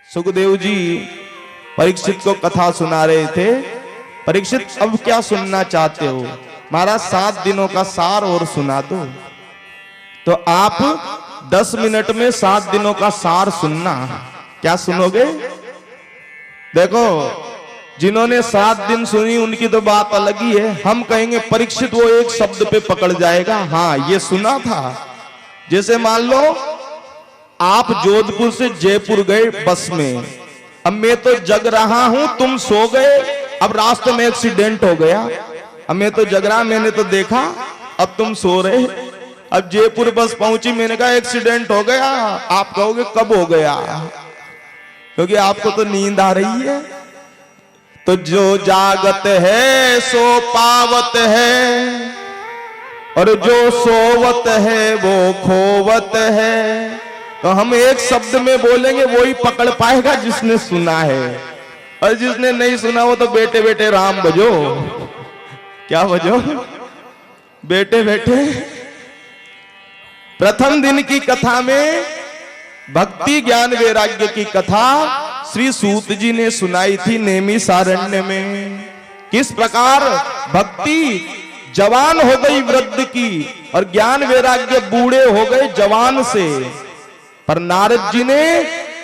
सुखदेव जी परीक्षित को कथा सुना रहे थे। परीक्षित अब क्या सुनना चाहते हो? महाराज 7 दिनों का सार और सुना दो। तो आप 10 मिनट में 7 दिनों का सार सुनना। क्या सुनोगे? देखो, जिन्होंने 7 दिन सुनी उनकी तो बात अलग ही है। हम कहेंगे परीक्षित वो एक शब्द पे पकड़ जाएगा, हाँ ये सुना था। जैसे मान लो आप जोधपुर से जयपुर गए बस में, अब मैं तो जग रहा हूं, तुम सो गए, अब रास्ते में एक्सीडेंट हो गया। अब मैं तो जग रहा, मैंने तो देखा, अब तुम सो रहे। अब जयपुर बस पहुंची, मैंने कहा एक्सीडेंट हो गया। आप कहोगे कब हो गया? क्योंकि आपको तो नींद आ रही है। तो जो जागत है सो पावत है, और जो सोवत है वो खोवत है। तो हम एक शब्द में बोलेंगे, वो ही पकड़ पाएगा जिसने सुना है, और जिसने नहीं सुना वो तो बेटे बेटे राम बजो। क्या बजो? बेटे बेटे। प्रथम दिन की कथा में भक्ति ज्ञान वैराग्य की कथा श्री सूत जी ने सुनाई थी नैमिषारण्य में। किस प्रकार भक्ति जवान हो गई वृद्ध की, और ज्ञान वैराग्य बूढ़े हो गए जवान से। पर नारद जी ने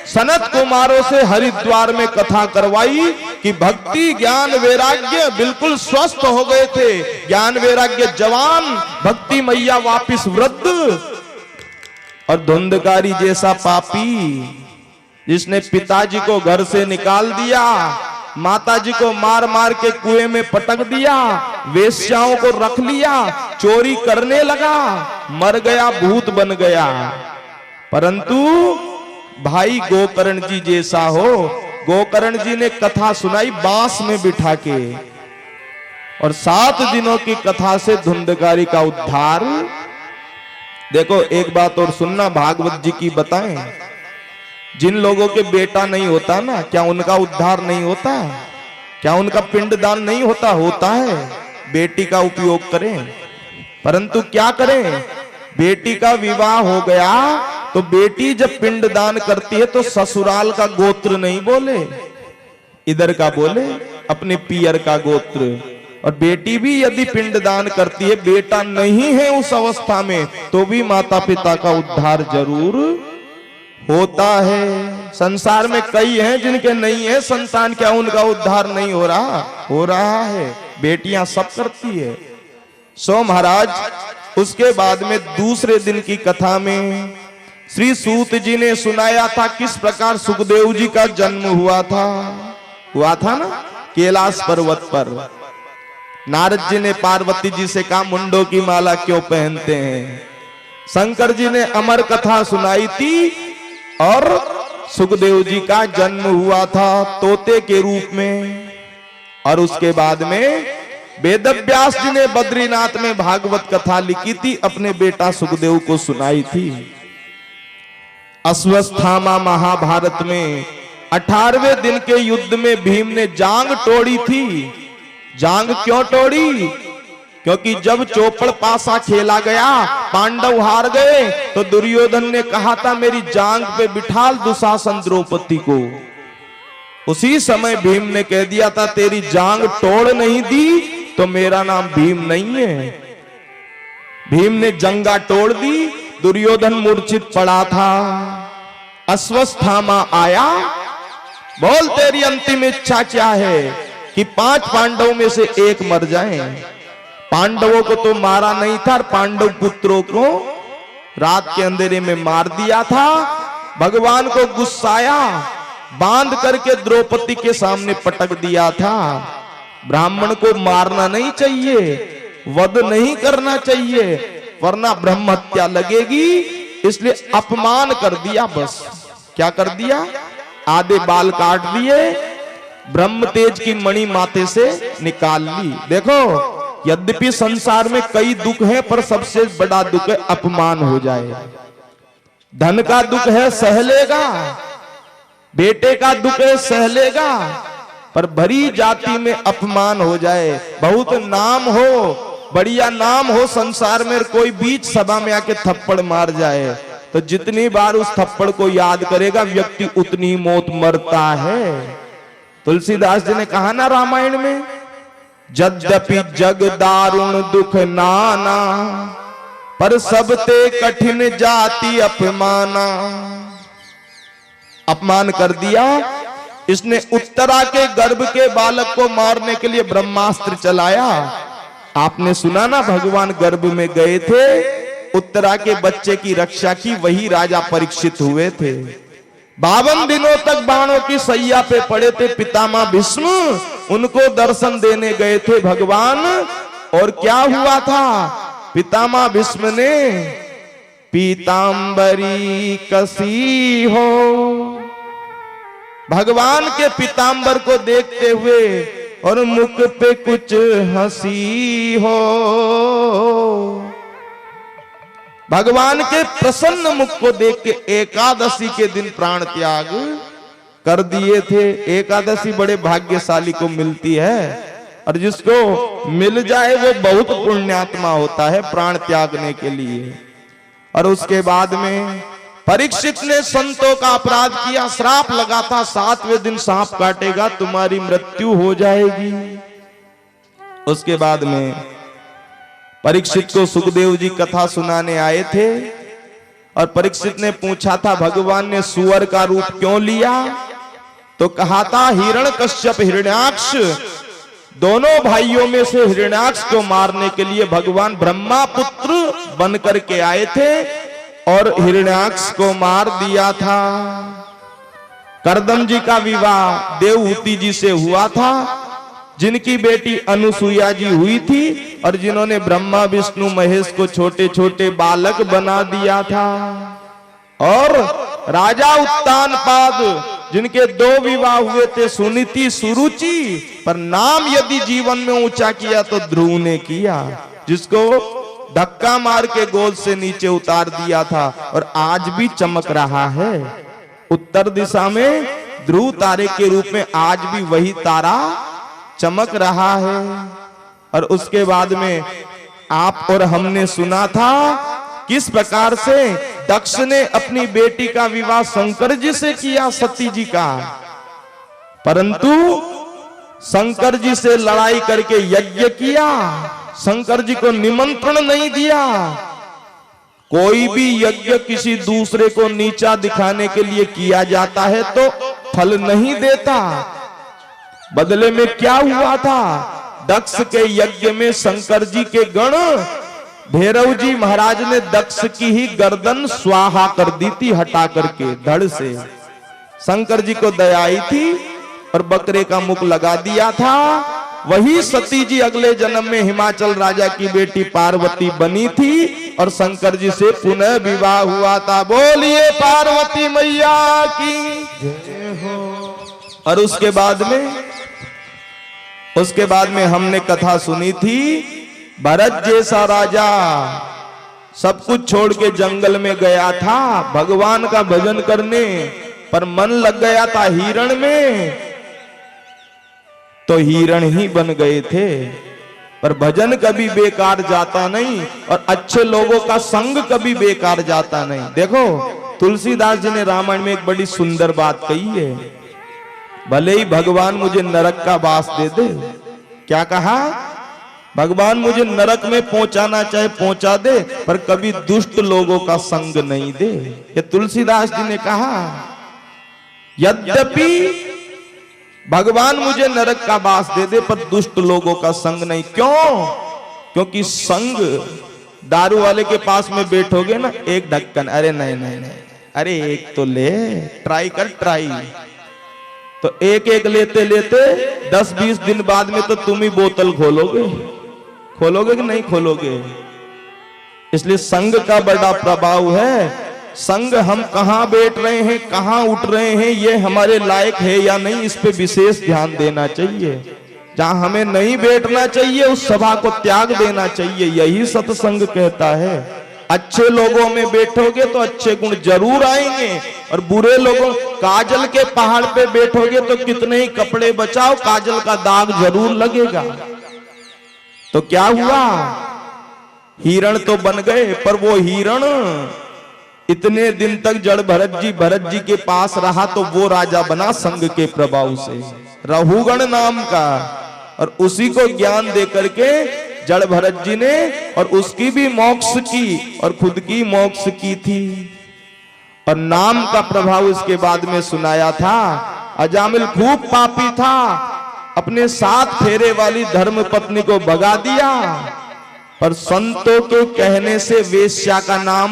सनत कुमारों से हरिद्वार में कथा करवाई कि भक्ति ज्ञान वैराग्य बिल्कुल स्वस्थ हो गए थे। ज्ञान वैराग्य जवान, भक्ति मैया वापिस वृद्ध। और धुंधकारी जैसा पापी जिसने पिताजी को घर से निकाल दिया, माताजी को मार मार के कुएं में पटक दिया, वेश्याओं को रख लिया, चोरी करने लगा, मर गया, भूत बन गया। परंतु भाई गोकर्ण जी जैसा हो। गोकर्ण जी ने कथा सुनाई बांस में बिठा के, और 7 दिनों की कथा से धुंधकारी का उद्धार। देखो एक बात और सुनना, भागवत जी की बताएं। जिन लोगों के बेटा नहीं होता ना, क्या उनका उद्धार नहीं होता? क्या उनका पिंडदान नहीं होता? होता है। बेटी का उपयोग करें। परंतु क्या करें? बेटी का विवाह हो गया तो बेटी जब पिंडदान करती है तो ससुराल का गोत्र नहीं बोले, इधर का बोले, अपने पियर का गोत्र। और बेटी भी यदि पिंडदान करती है, बेटा नहीं है उस अवस्था में, तो भी माता पिता का उद्धार जरूर होता है। संसार में कई हैं जिनके नहीं है संतान, क्या उनका उद्धार नहीं हो रहा? हो रहा है। बेटियां सब करती है। सो महाराज उसके बाद में दूसरे दिन की कथा में श्री सूत जी ने सुनाया था किस प्रकार सुखदेव जी का जन्म हुआ था ना कैलाश पर्वत पर। नारद जी ने पार्वती जी से कहा मुंडों की माला क्यों पहनते हैं? शंकर जी ने अमर कथा सुनाई थी, और सुखदेव जी का जन्म हुआ था तोते के रूप में। और उसके बाद में वेदव्यास जी ने बद्रीनाथ में भागवत कथा लिखी थी, अपने बेटा सुखदेव को सुनाई थी। अश्वत्थामा महाभारत में 18वें दिन के युद्ध में भीम ने जांग तोड़ी थी। जांग क्यों तोड़ी? क्योंकि जब चौपड़ पासा खेला गया, पांडव हार गए, तो दुर्योधन ने कहा था मेरी जांग पे बिठाल दुशासन द्रौपदी को। उसी समय भीम ने कह दिया था तेरी जांग तोड़ नहीं दी तो मेरा नाम भीम नहीं है। भीम ने जंगा तोड़ दी, दुर्योधन मूर्छित पड़ा था। अश्वत्थामा आया, बोल तेरी अंतिम इच्छा क्या है? कि 5 पांडवों में से एक मर जाएं। पांडवों को तो मारा नहीं था, पांडव पुत्रों को रात के अंधेरे में मार दिया था। भगवान को गुस्साया, बांध करके द्रौपदी के सामने पटक दिया था। ब्राह्मण को मारना नहीं चाहिए, वध नहीं करना चाहिए, वरना ब्रह्म हत्या लगेगी, इसलिए अपमान कर दिया। बस क्या कर दिया? आधे बाल काट दिए, ब्रह्म तेज की मणि माथे से निकाल ली। देखो यद्यपि संसार में कई दुख हैं, पर सबसे बड़ा दुख है अपमान हो जाए। धन का दुख है सह लेगा, बेटे का दुख है सह लेगा, पर भरी जाति में अपमान हो जाए। बहुत नाम हो, बढ़िया नाम हो संसार में, कोई बीच सभा में आके थप्पड़ मार जाए तो जितनी बार उस थप्पड़ को याद करेगा व्यक्ति उतनी मौत मरता है। तुलसीदास जी ने कहा ना रामायण में, यद्यपि जग दारुण दुख नाना, पर सबते कठिन जाति अपमाना। अपमान कर दिया इसने। उत्तरा के गर्भ के बालक को मारने के लिए ब्रह्मास्त्र चलाया। आपने सुना ना, भगवान गर्भ में गए थे, उत्तरा के बच्चे की रक्षा की, वही राजा परीक्षित हुए थे। 52 दिनों तक बाणों की सैया पे पड़े थे पितामह भीष्म, उनको दर्शन देने गए थे भगवान। और क्या हुआ था? पितामह भीष्म ने पीतांबरी कसी हो, भगवान के पीतांबर को देखते हुए और मुख पे कुछ हंसी हो। भगवान के प्रसन्न मुख को देख के एकादशी के दिन प्राण त्याग कर दिए थे। एकादशी बड़े भाग्यशाली को मिलती है, और जिसको मिल जाए वो बहुत पुण्यात्मा होता है प्राण त्यागने के लिए। और उसके बाद में परीक्षित ने संतों का अपराध किया, श्राप लगा था 7वें दिन सांप काटेगा तुम्हारी मृत्यु हो जाएगी। उसके बाद में परीक्षित को सुखदेव जी कथा सुनाने आए थे, और परीक्षित ने पूछा था भगवान ने सुअर का रूप क्यों लिया? तो कहा था हिरण्यकश्यप हिरण्याक्ष, दोनों भाइयों में से हिरण्याक्ष को मारने के लिए भगवान ब्रह्मा पुत्र बनकर के आए थे और हिरण्याक्ष को मार दिया था। करदम जी का विवाह देवहूति जी से हुआ था, जिनकी बेटी अनुसुईया जी हुई थी, और जिन्होंने ब्रह्मा विष्णु महेश को छोटे छोटे बालक बना दिया था। और राजा उत्तानपाद, जिनके 2 विवाह हुए थे, सुनीति सुरुचि, पर नाम यदि जीवन में ऊंचा किया तो ध्रुव ने किया, जिसको धक्का मार के गोद से नीचे उतार दिया था, और आज भी चमक रहा है उत्तर दिशा में ध्रुव तारे के रूप में। आज भी वही तारा चमक रहा है। और उसके बाद में आप और हमने सुना था किस प्रकार से दक्ष ने अपनी बेटी का विवाह शंकर जी से किया, सती जी का, परंतु शंकर जी से लड़ाई करके यज्ञ किया, शंकर जी को निमंत्रण नहीं दिया। कोई भी यज्ञ किसी दूसरे को नीचा दिखाने के लिए किया जाता है तो फल नहीं देता। बदले में क्या हुआ था? दक्ष के यज्ञ में शंकर जी के गण भैरव जी महाराज ने दक्ष की ही गर्दन स्वाहा कर दी थी, हटा करके धड़ से। शंकर जी को दया आई थी और बकरे का मुख लगा दिया था। वही सती जी अगले जन्म में हिमाचल राजा की बेटी पार्वती बनी थी और शंकर जी से पुनः विवाह हुआ था। बोलिए पार्वती मैया की जय हो। और उसके बाद में हमने कथा सुनी थी, भरत जैसा राजा सब कुछ छोड़ के जंगल में गया था भगवान का भजन करने, पर मन लग गया था हिरण में, तो हिरण ही बन गए थे। पर भजन कभी बेकार जाता नहीं और अच्छे लोगों का संग कभी बेकार जाता नहीं। देखो तुलसीदास जी ने रामायण में एक बड़ी सुंदर बात कही है, भले ही भगवान मुझे नरक का वास दे दे। क्या कहा? भगवान मुझे नरक में पहुंचाना चाहे पहुंचा दे, पर कभी दुष्ट लोगों का संग नहीं दे। ये तुलसीदास जी ने कहा। यद्यपि भगवान मुझे नरक का वास दे दे, पर दुष्ट लोगों का संग नहीं। क्यों? क्योंकि संग, दारू वाले के पास में बैठोगे ना, एक ढक्कन, अरे नहीं नहीं नहीं, अरे एक तो ले, ट्राई कर, ट्राई, तो एक एक लेते लेते 10-20 दिन बाद में तो तुम ही बोतल खोलोगे कि नहीं खोलोगे। इसलिए संग का बड़ा प्रभाव है। संग हम कहां बैठ रहे हैं, कहां उठ रहे हैं, ये हमारे लायक है या नहीं, इस पे विशेष ध्यान देना चाहिए। जहां हमें नहीं बैठना चाहिए उस सभा को त्याग देना चाहिए, यही सत्संग कहता है। अच्छे लोगों में बैठोगे तो अच्छे गुण जरूर आएंगे, और बुरे लोगों, काजल के पहाड़ पे बैठोगे तो कितने ही कपड़े बचाओ, काजल का दाग जरूर लगेगा। तो क्या हुआ? हिरण तो बन गए, पर वो हिरण इतने दिन तक जड़ भरत जी के पास रहा तो वो राजा बना संग के प्रभाव से, रहुगण नाम का। और उसी को ज्ञान दे करके जड़ भरत जी ने और उसकी भी मोक्ष की और खुद की मोक्ष की थी। और नाम का प्रभाव इसके बाद में सुनाया था। अजामिल खूब पापी था, अपने 7 फेरे वाली धर्म पत्नी को भगा दिया, पर संतों के कहने से वेश्या का नाम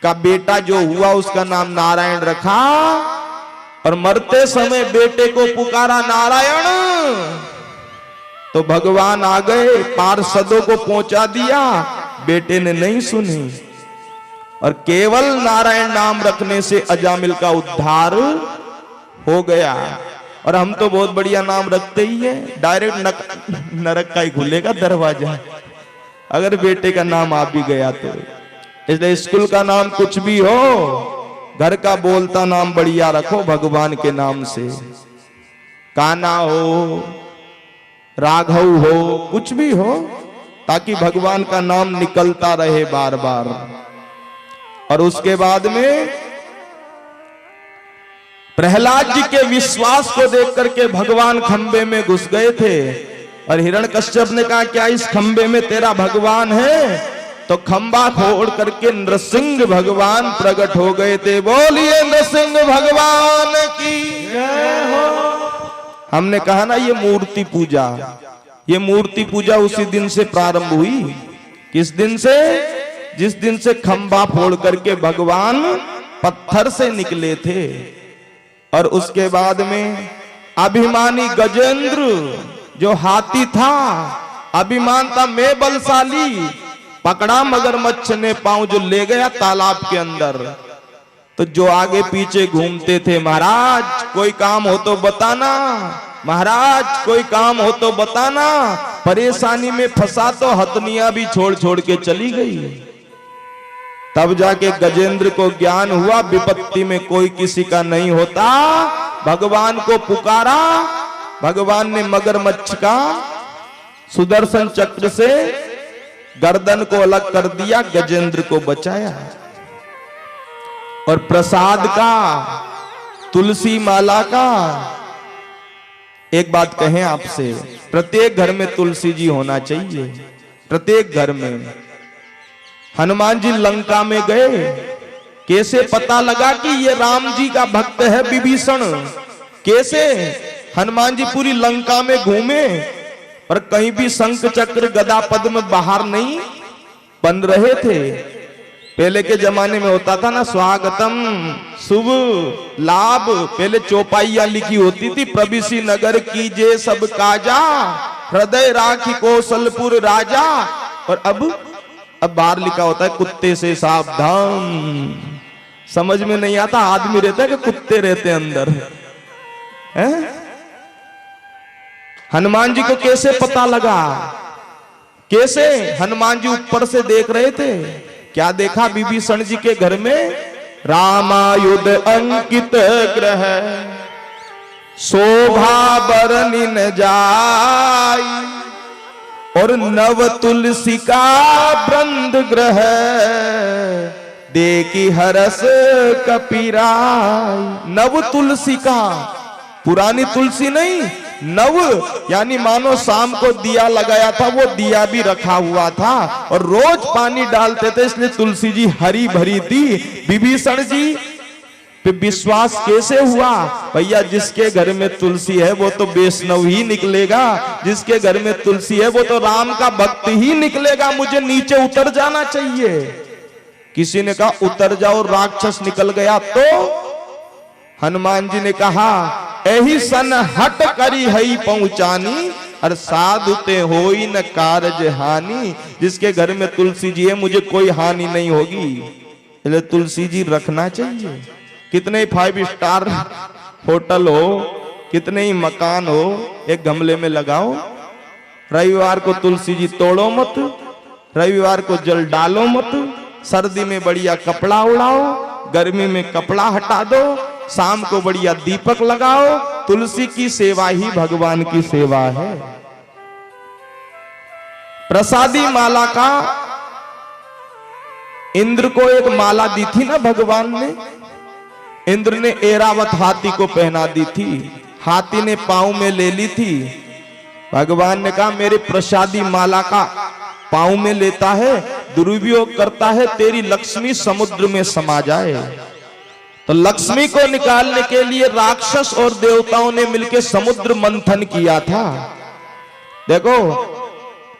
का बेटा जो हुआ उसका नाम नारायण रखा। और मरते समय बेटे को पुकारा नारायण, तो भगवान आ गए, पार्षदों को पहुंचा दिया, बेटे ने नहीं सुनी। और केवल नारायण नाम रखने से अजामिल का उद्धार हो गया। और हम तो बहुत बढ़िया नाम रखते ही है, डायरेक्ट नरक का ही खुलेगा दरवाजा अगर बेटे का नाम आ भी गया तो। इसलिए स्कूल का नाम कुछ भी हो, घर का बोलता नाम बढ़िया रखो भगवान के नाम से। कान्हा हो, राघव हो, कुछ भी हो, ताकि भगवान का नाम निकलता रहे बार बार। और उसके बाद में प्रहलाद जी के विश्वास को देख करके भगवान खंबे में घुस गए थे। और हिरण्यकश्यप ने कहा क्या इस खंबे में तेरा भगवान है? तो खंबा फोड़ करके नृसिंह भगवान प्रकट हो गए थे। बोलिए नृसिंह भगवान की जय हो। हमने कहा ना ये मूर्ति पूजा, ये मूर्ति पूजा उसी दिन से प्रारंभ हुई। किस दिन से? जिस दिन से खंबा फोड़ करके भगवान पत्थर से निकले थे। और उसके बाद में अभिमानी गजेंद्र जो हाथी था, अभिमान था मैं बलशाली, पकड़ा मगरमच्छ ने पांव जो ले गया तालाब के अंदर। तो जो आगे पीछे घूमते थे, महाराज कोई काम हो तो बताना, महाराज कोई काम हो तो बताना, परेशानी में फंसा तो हथनियां भी छोड़ छोड़ के चली गई। तब जाके गजेंद्र को ज्ञान हुआ विपत्ति में कोई किसी का नहीं होता। भगवान को पुकारा, भगवान ने मगरमच्छ का सुदर्शन चक्र से गर्दन को अलग कर दिया, गजेंद्र को बचाया। और प्रसाद का, तुलसी माला का, एक बात कहें आपसे, प्रत्येक घर में तुलसी जी होना चाहिए, प्रत्येक घर में। हनुमान जी लंका में गए, कैसे पता लगा कि ये राम जी का भक्त है विभीषण? कैसे? हनुमान जी पूरी लंका में घूमे पर कहीं भी शंख चक्र गदा पद्म बाहर नहीं बन रहे थे। पहले के जमाने में होता था ना, स्वागतम शुभ लाभ, पहले चौपाइयां लिखी होती थी, प्रविशी नगर कीजे सब काजा, हृदय राखी कौशलपुर राजा। और अब बाहर लिखा होता है कुत्ते से सावधान। समझ में नहीं आता, आदमी रहता है कि कुत्ते रहते अंदर है? हनुमान जी को कैसे पता लगा? कैसे? हनुमान जी ऊपर से देख रहे थे। क्या देखा? विभीषण जी के घर में रामायुध अंकित ग्रह, शोभा बरनी न जाई, और नव तुलसी का वृंद ग्रह, देखी हरस कपीराई। नव तुलसी का, पुरानी तुलसी नहीं, नव यानी मानो शाम को दिया लगाया था, वो दिया भी रखा हुआ था और रोज पानी डालते थे, इसलिए तुलसी जी हरी भरी थी। विभीषण जी पे विश्वास कैसे हुआ? भैया जिसके घर में तुलसी है वो तो वैष्णव ही निकलेगा, जिसके घर में तुलसी है वो तो राम का भक्त ही निकलेगा, मुझे नीचे उतर जाना चाहिए। किसी ने कहा उतर जाओ, राक्षस निकल गया तो हनुमान जी ने कहा एही सन हट करी हई पहुंचानी, और साधु ते होई न कारज हानि। जिसके घर में तुलसी जी है मुझे कोई हानि नहीं होगी, इसलिए तुलसी जी रखना चाहिए। कितने ही 5 स्टार होटल हो, कितने ही मकान हो, एक गमले में लगाओ। रविवार को तुलसी जी तोड़ो मत, रविवार को जल डालो मत, सर्दी में बढ़िया कपड़ा उड़ाओ, गर्मी में कपड़ा हटा दो, शाम को बढ़िया दीपक लगाओ। तुलसी की सेवा ही भगवान की सेवा है। प्रसादी माला का इंद्र को एक माला दी थी ना भगवान ने, इंद्र ने ऐरावत हाथी को पहना दी थी, हाथी ने पांव में ले ली थी। भगवान ने कहा मेरे प्रसादी माला का पांव में लेता है, दुरुपयोग करता है, तेरी लक्ष्मी समुद्र में समा जाए। तो लक्ष्मी को निकालने के लिए राक्षस और देवताओं ने मिलकर समुद्र मंथन किया था। देखो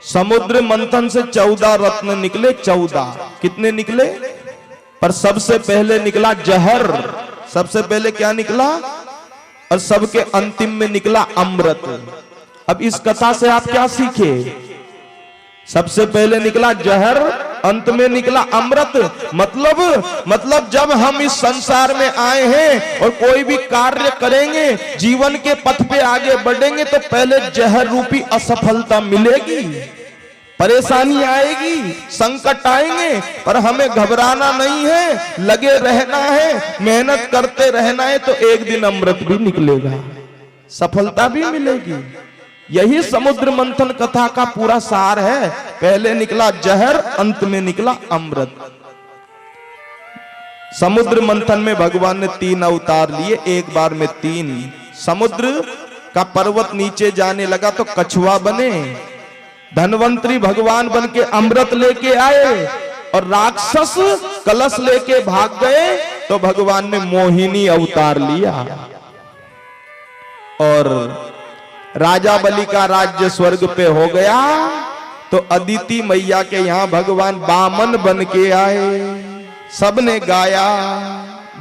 समुद्र मंथन से 14 रत्न निकले, 14 कितने निकले? पर सबसे पहले निकला जहर, सबसे पहले क्या निकला? और सबके अंतिम में निकला अमृत। अब इस कथा से आप क्या सीखे? सबसे पहले निकला जहर, अंत में निकला अमृत। मतलब जब हम इस संसार में आए हैं और कोई भी कार्य करेंगे, जीवन के पथ पे आगे बढ़ेंगे, तो पहले जहर रूपी असफलता मिलेगी, परेशानी आएगी, संकट आएंगे, पर हमें घबराना नहीं है, लगे रहना है, मेहनत करते रहना है, तो एक दिन अमृत भी निकलेगा, सफलता भी मिलेगी। यही समुद्र मंथन कथा का पूरा सार है। पहले निकला जहर, अंत में निकला अमृत। समुद्र मंथन में भगवान ने 3 अवतार लिए, एक बार में 3। समुद्र का पर्वत नीचे जाने लगा तो कछुआ बने, धनवंतरी भगवान बन के अमृत लेके आए, और राक्षस कलश लेके भाग गए तो भगवान ने मोहिनी अवतार लिया। और राजा बलि का राज्य स्वर्ग पे हो गया तो अदिति मैया के यहाँ भगवान बामन बन के आए। सबने गाया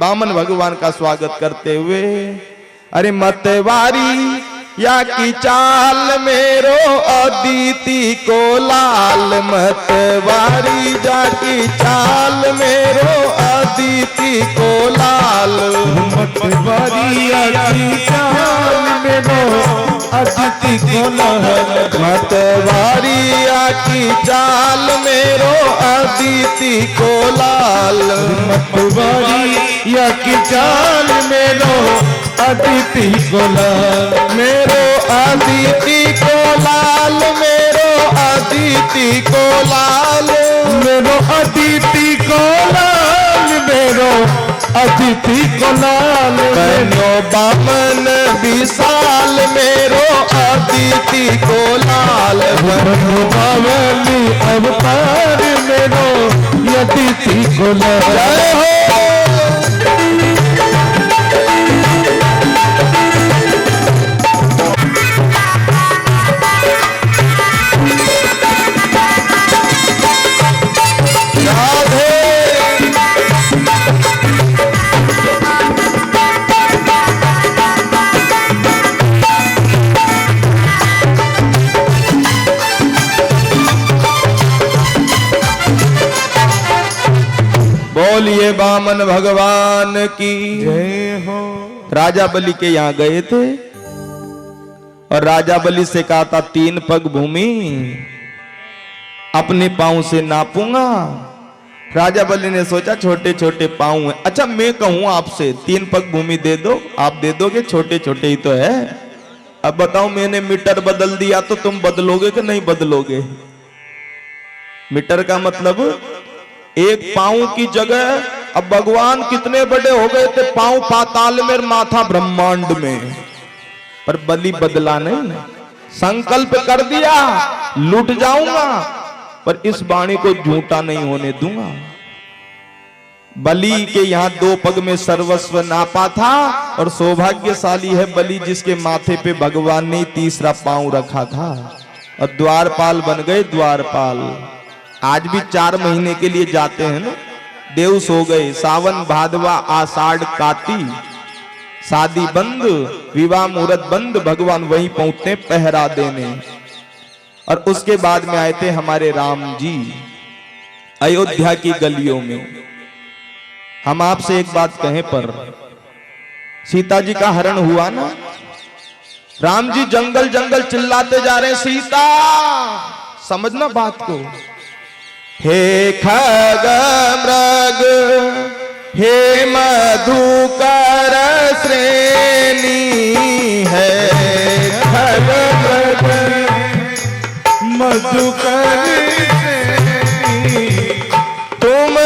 बामन भगवान का स्वागत करते हुए, अरे मतवारी या की चाल मेरो अदिति को लाल, मतवारी जाकी चाल मेरो अदिति को लाल, मतवारी या की चाल मेरो अदिति को लाल, मतवारी या की चाल मेरो अदिति को लाल, मतवारी या की चाल मेरो अदिति को लाल, मेरो अदिति को लाल, मेरो अदिति को लाल, मेरो अदिति को लाल, मेरो अदिति को लाल, बनो बामन विशाल मेरो अदिति को लाल, बनो बावली अवतार मेरो अदिति को लाल। जय हो। बोलिए बामन भगवान की जय हो। राजा बलि के यहाँ गए थे और राजा बलि से कहा था 3 पग भूमि अपने पांव से नापूंगा। राजा बलि ने सोचा छोटे छोटे पांव हैं, अच्छा मैं कहूं आपसे 3 पग भूमि दे दो, आप दे दोगे? छोटे छोटे ही तो है। अब बताओ मैंने मीटर बदल दिया तो तुम बदलोगे कि नहीं बदलोगे? मीटर का मतलब एक पांव की जगह, अब भगवान कितने बड़े हो गए थे, पांव पाताल में, माथा ब्रह्मांड में, पर बलि बदला नहीं, संकल्प कर दिया लूट जाऊंगा, पर इस वाणी को झूठा नहीं होने दूंगा। बलि के यहाँ 2 पग में सर्वस्व नापा था, और सौभाग्यशाली है बलि जिसके माथे पे भगवान ने 3रा पांव रखा था, और द्वारपाल बन गए द्वारपाल। आज भी 4 महीने के लिए जाते हैं ना, देव सो गए, सावन भादवा आषाढ़ काती, शादी बंद, विवाह मुहूर्त बंद, भगवान वहीं पहुंचते पहरा देने। और उसके बाद में आए थे हमारे राम जी अयोध्या की गलियों में। हम आपसे एक बात कहें, पर सीता जी का हरण हुआ ना, राम जी जंगल जंगल चिल्लाते जा रहे हैं, सीता, समझना बात को। हे खग मृग, हे मधुकर श्रेणी, है खग मृग मधुकर श्रेणी, तुम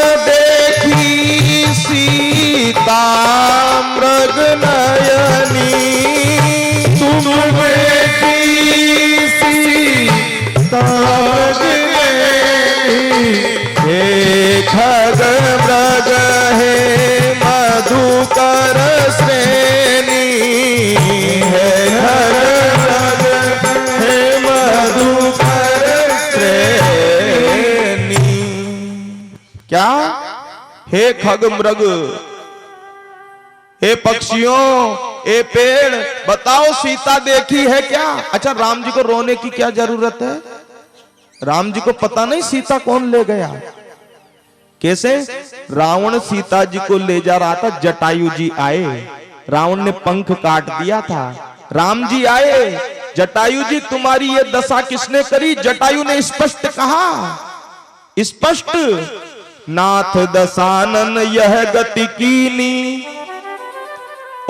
हे खग मृग, हे पक्षियों, हे पेड़, बताओ सीता देखी है क्या? अच्छा, राम जी को रोने की क्या जरूरत है? राम जी को पता नहीं सीता कौन ले गया। कैसे? रावण सीता जी को ले जा रहा था, जटायु जी आए, रावण ने पंख काट दिया था, राम जी आए, जटायु जी तुम्हारी ये दशा किसने करी? जटायु ने स्पष्ट कहा, स्पष्ट, नाथ दशानन यह गति कीनी,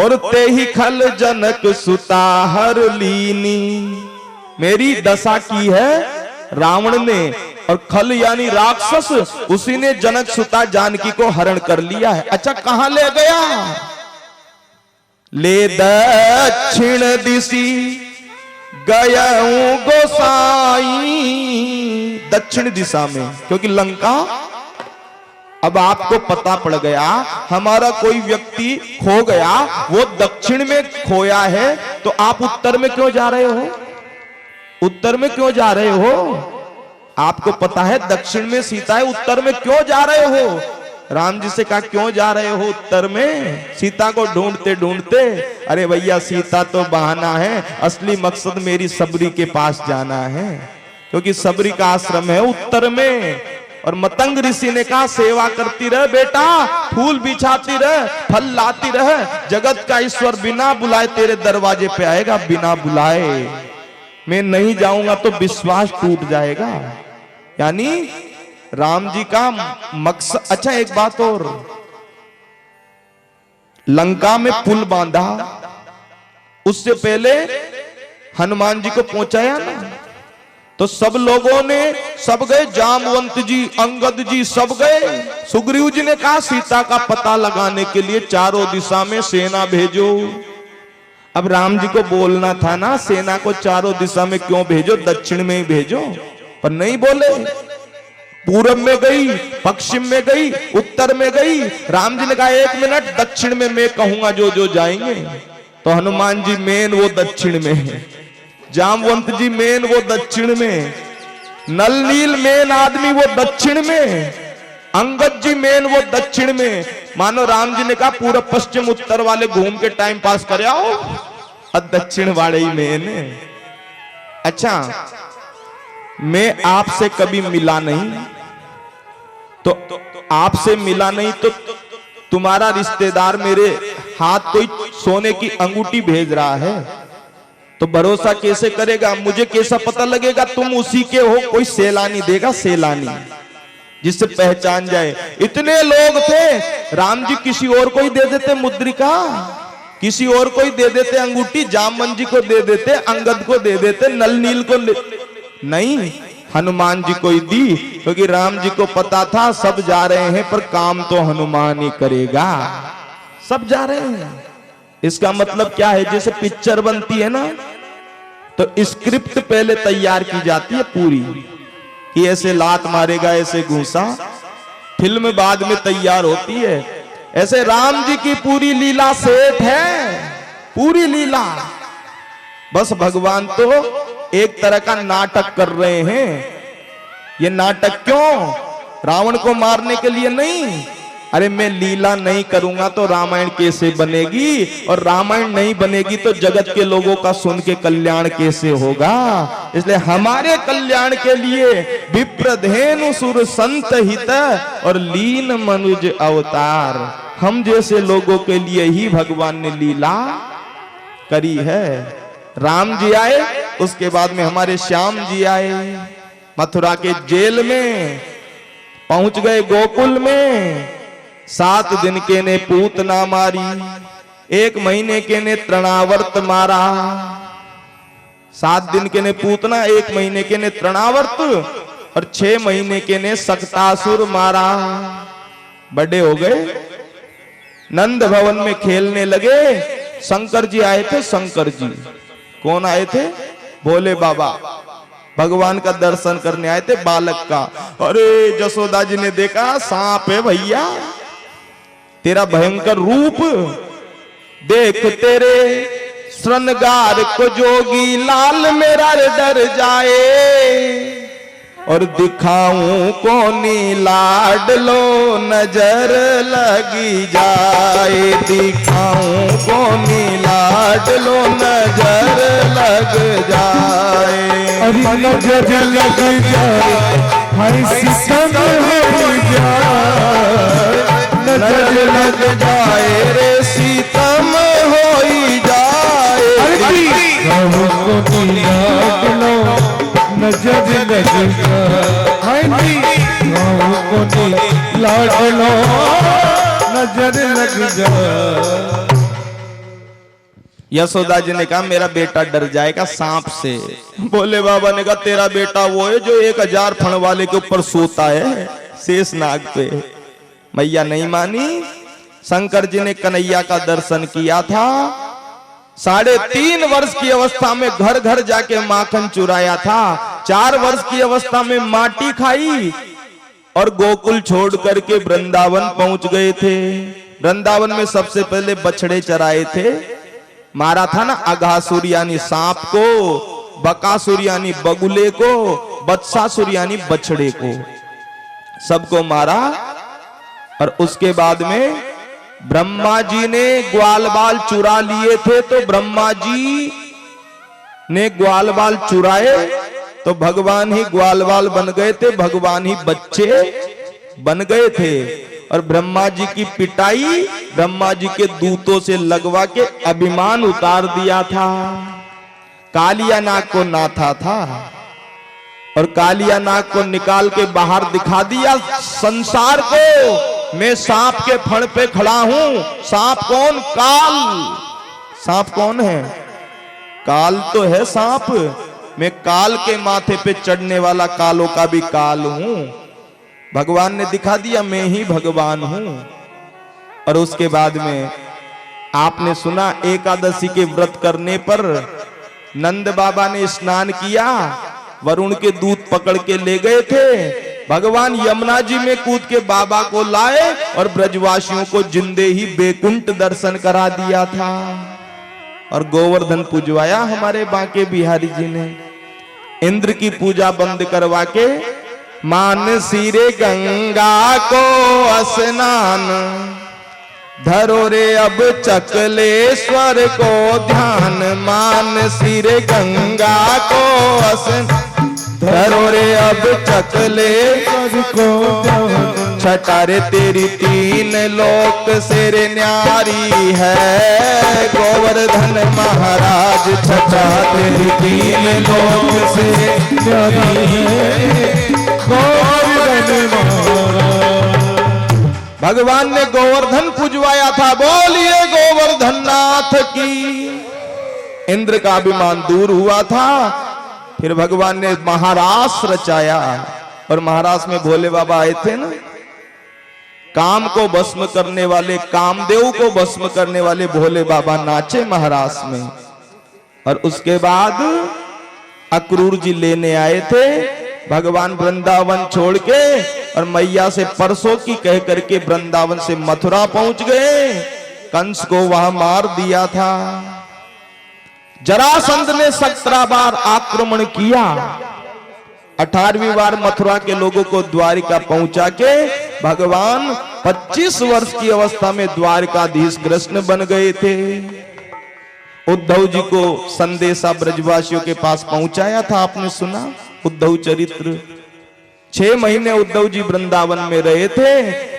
और ते ही खल जनक सुता हर लीनी। मेरी दशा की है रावण ने, और खल यानी राक्षस, उसी ने जनक सुता जानकी को हरण कर लिया है। अच्छा, कहां ले गया? ले दक्षिण दिशी गया हूं गोसाई, दक्षिण दिशा में, क्योंकि लंका, अब आपको पता पड़ गया हमारा कोई व्यक्ति खो गया, वो दक्षिण में खोया है, तो आप उत्तर में क्यों जा रहे हो? उत्तर में क्यों जा रहे हो? आपको पता है दक्षिण में सीता है, उत्तर में क्यों जा रहे हो? राम जी से कहा, क्यों जा रहे हो उत्तर में? सीता को ढूंढते ढूंढते, अरे भैया सीता तो बहाना है, असली मकसद मेरी सबरी के पास जाना है, क्योंकि सबरी का आश्रम है उत्तर में। और मतंग ऋषि ने कहा, सेवा करती रह बेटा, फूल बिछाती रह, फल लाती रह, जगत का ईश्वर बिना बुलाए तेरे दरवाजे पे आएगा, बिना बुलाए। मैं नहीं जाऊंगा तो विश्वास टूट जाएगा। यानी राम जी का मकसद। अच्छा, एक बात और, लंका में पुल बांधा, उससे पहले हनुमान जी को पहुंचाया ना, तो सब लोगों ने, सब गए, जामवंत जी, अंगद जी, सब गए। सुग्रीव जी ने कहा, सीता का पता लगाने के लिए चारों दिशा में सेना भेजो। अब राम जी को बोलना था ना, सेना को चारों दिशा में क्यों भेजो, दक्षिण में ही भेजो, पर नहीं बोले। पूरब में गई, पश्चिम में गई, उत्तर में गई। राम जी ने कहा, एक मिनट, दक्षिण में मैं कहूंगा जो जो जाएंगे। तो हनुमान जी मेन वो दक्षिण में है, जामवंत जी मेन वो दक्षिण में, नल नील मेन आदमी वो दक्षिण में, अंगद जी मेन वो दक्षिण में। मानो राम जी ने कहा, पूरब पश्चिम उत्तर वाले घूम के टाइम पास कर आओ, और दक्षिण वाले ही मेन है। अच्छा, मैं आपसे कभी मिला नहीं, तो आपसे मिला नहीं तो तुम्हारा रिश्तेदार मेरे हाथ कोई सोने की अंगूठी भेज रहा है, तो भरोसा कैसे करेगा? मुझे कैसा पता लगेगा तुम उसी के हो? कोई सैलानी देगा, सैलानी, जिससे पहचान जाए। इतने लोग थे, राम जी किसी और को ही दे देते मुद्रिका, किसी और को ही दे देते अंगूठी, जामवंत जी को दे देते, अंगद को दे देते, नल नील को नहीं, हनुमान जी को ही दी, क्योंकि राम जी को पता था सब जा रहे हैं पर काम तो हनुमान ही करेगा। सब जा रहे हैं, इसका मतलब क्या है? जैसे पिक्चर बनती है ना, तो स्क्रिप्ट पहले तैयार की जाती है पूरी, कि ऐसे लात मारेगा, ऐसे घूसा, फिल्म बाद में तैयार होती है। ऐसे राम जी की पूरी लीला सेट है, पूरी लीला। बस भगवान तो एक तरह का नाटक कर रहे हैं। ये नाटक क्यों? रावण को मारने के लिए नहीं। अरे मैं लीला नहीं करूंगा तो रामायण कैसे बनेगी, और रामायण नहीं बनेगी तो जगत के लोगों का सुन के कल्याण कैसे होगा। इसलिए हमारे कल्याण के लिए विप्रधेनु सुर संत हित और लीन मनुज अवतार, हम जैसे लोगों के लिए ही भगवान ने लीला करी है। राम जी आए, उसके बाद में हमारे श्याम जी आए, मथुरा के जेल में पहुंच गए, गोकुल में 7 दिन के ने पूतना मारी, 1 महीने के ने तृणावर्त मारा। 7 दिन के ने पूतना, 1 महीने के ने तृणावर्त, और 6 महीने के ने सक्तासुर मारा। बड़े हो गए, नंद भवन में खेलने लगे। शंकर जी आए थे, शंकर जी। कौन आए थे? भोले बाबा भगवान का दर्शन करने आए थे, बालक का। अरे जसोदा जी ने देखा, सांप है भैया, तेरा भयंकर रूप देख, तेरे श्रृंगार को जोगी लाल मेरा डर जाए। और दिखाऊं कोनी लाडलो नजर लगी जाए, दिखाऊं कोनी लाडलो नजर लग जाए। अरे नजर लग जाए हाय सितम हो जाए, नजर लग जाए रे सीतम हो जाए। को लो नजर लग जाए, को लाड लो नजर लग जाए। यशोदा जी ने कहा मेरा बेटा डर जाएगा सांप से। भोले बाबा ने कहा तेरा बेटा वो है जो 1000 फण वाले के ऊपर सोता है शेष नाग पे। मैया नहीं मानी। शंकर जी ने कन्हैया का दर्शन किया था। 3.5 वर्ष की अवस्था में घर घर जाके माखन चुराया था। 4 वर्ष की अवस्था में माटी खाई और गोकुल छोड़ करके वृंदावन पहुंच गए थे। वृंदावन में सबसे पहले बछड़े चराए थे। मारा था ना अघासुर यानी सांप को, बकासुर यानी बगुले को, बत्सासुर यानी बछड़े को, सबको मारा। और उसके बाद में ब्रह्मा जी ने ग्वाल बाल चुरा लिए थे, तो ब्रह्मा जी ने ग्वाल बाल चुराए तो भगवान ही ग्वाल बाल बन गए थे, भगवान ही बच्चे बन गए थे। और ब्रह्मा जी की पिटाई ब्रह्मा जी के दूतों से लगवा के अभिमान उतार दिया था। कालिया नाग को नाथा था और कालिया नाग को निकाल के बाहर दिखा दिया संसार को, मैं सांप के फण पे खड़ा हूं। सांप कौन? काल। सांप कौन है? काल तो है सांप। मैं काल के माथे पे चढ़ने वाला कालों का भी काल हूं। भगवान ने दिखा दिया मैं ही भगवान हूं। और उसके बाद में आपने सुना एकादशी के व्रत करने पर नंद बाबा ने स्नान किया, वरुण के दूत पकड़ के ले गए थे। भगवान यमुना जी में कूद के बाबा को लाए और ब्रजवासियों को जिंदे ही बैकुंठ दर्शन करा दिया था। और गोवर्धन पूजवाया हमारे बांके बिहारी जी ने। इंद्र की पूजा बंद करवा के मान सिरे गंगा को स्नान, धरो रे अब चकलेश्वर को ध्यान। मान सिरे गंगा को स्नान, धरो रे अब चकलेश्वर को ध्यान। छठा रे तेरी 3 लोक से रे न्यारी है गोवर्धन महाराज। छठा तेरी 3 लोक से न्यारी है गोवर्धन महाराज। भगवान ने गोवर्धन पूजवाया था। बोलिए गोवर्धन नाथ की। इंद्र का अभिमान दूर हुआ था। फिर भगवान ने महारास रचाया और महारास में भोले बाबा आए थे ना। काम को भस्म करने वाले, कामदेव को भस्म करने वाले भोले बाबा नाचे महारास में। और उसके बाद अक्रूर जी लेने आए थे भगवान वृंदावन छोड़ के, और मैया से परसों की कह करके वृंदावन से मथुरा पहुंच गए। कंस को वहां मार दिया था। जरासंध ने 17 बार आक्रमण किया। 18वीं बार मथुरा के लोगों को द्वारिका पहुंचा के भगवान 25 वर्ष की अवस्था में द्वारिकाधीश कृष्ण बन गए थे। उद्धव जी को संदेशा ब्रजवासियों के पास पहुंचाया था, आपने सुना उद्धव चरित्र। 6 महीने उद्धव जी वृंदावन में रहे थे।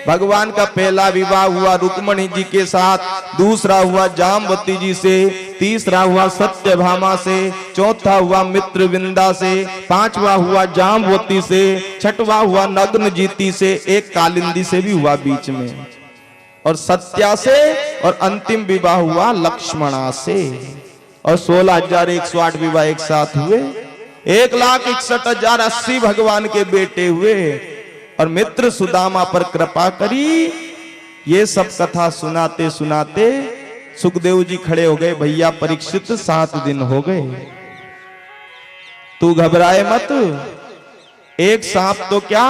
भगवान का पहला विवाह हुआ रुक्मणी जी के साथ, दूसरा हुआ जामवती जी से, तीसरा हुआ सत्यभामा से, चौथा हुआ मित्रविंदा से, 5वां हुआ जामवती से, 6वां हुआ नग्नजीती से, एक कालिंदी से भी हुआ बीच में, और सत्या से, और अंतिम विवाह हुआ लक्ष्मणा से। और 16,108 विवाह एक साथ हुए। 1,61,080 भगवान के बेटे हुए। और मित्र सुदामा पर कृपा करी। ये सब कथा सुनाते सुनाते सुखदेव जी खड़े हो गए। भैया परीक्षित 7 दिन हो गए, तू घबराए मत। एक सांप तो क्या,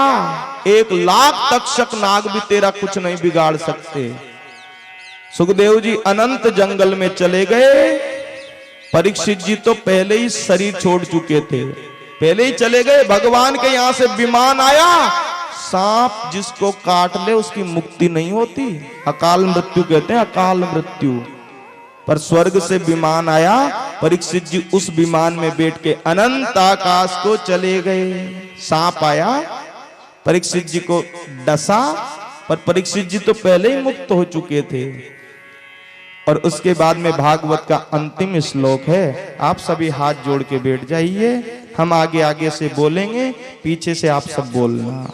1,00,000 तक्षक नाग भी तेरा कुछ नहीं बिगाड़ सकते। सुखदेव जी अनंत जंगल में चले गए। परीक्षित जी तो पहले ही शरीर छोड़ चुके थे। पहले ही चले गए। भगवान के यहां से विमान आया, सांप जिसको काट ले उसकी मुक्ति नहीं होती, अकाल मृत्यु कहते हैं, अकाल मृत्यु। पर स्वर्ग से विमान आया, परीक्षित जी उस विमान में बैठ के अनंत आकाश को चले गए। सांप आया, परीक्षित जी को डसा, पर परीक्षित जी तो पहले ही मुक्त हो चुके थे। और उसके बाद में भागवत का अंतिम श्लोक है। आप सभी हाथ जोड़ के बैठ जाइए, हम आगे आगे से बोलेंगे, पीछे से आप सब बोलना।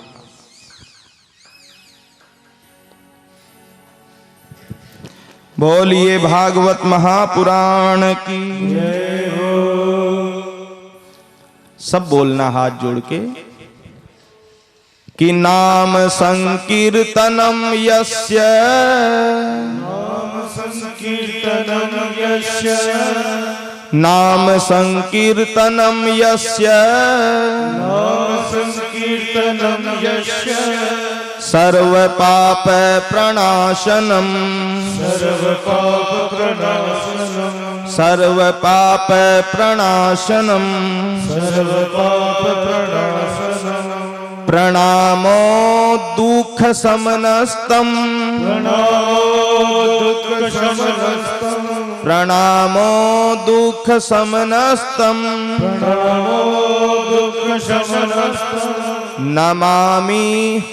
बोलिए भागवत महापुराण की जय हो। सब बोलना हाथ जोड़ के कि नाम संकीर्तनम यस्य, नाम संकीर्तनम यस्य, नाम संकीर्तनम यस्य, नाम संकीर्तनम यस्य, सर्व पाप प्रणाशनम, सर्व पाप प्रणाशनम, सर्व पाप प्रणाशनम, सर्व पाप प्रणाशनम, प्रणामो दुख समनस्तम, प्रणामो दुःख शमनस्तम, प्रणामो दुख समनस्तम, प्रणामो दुःख शमनस्तम, नमामि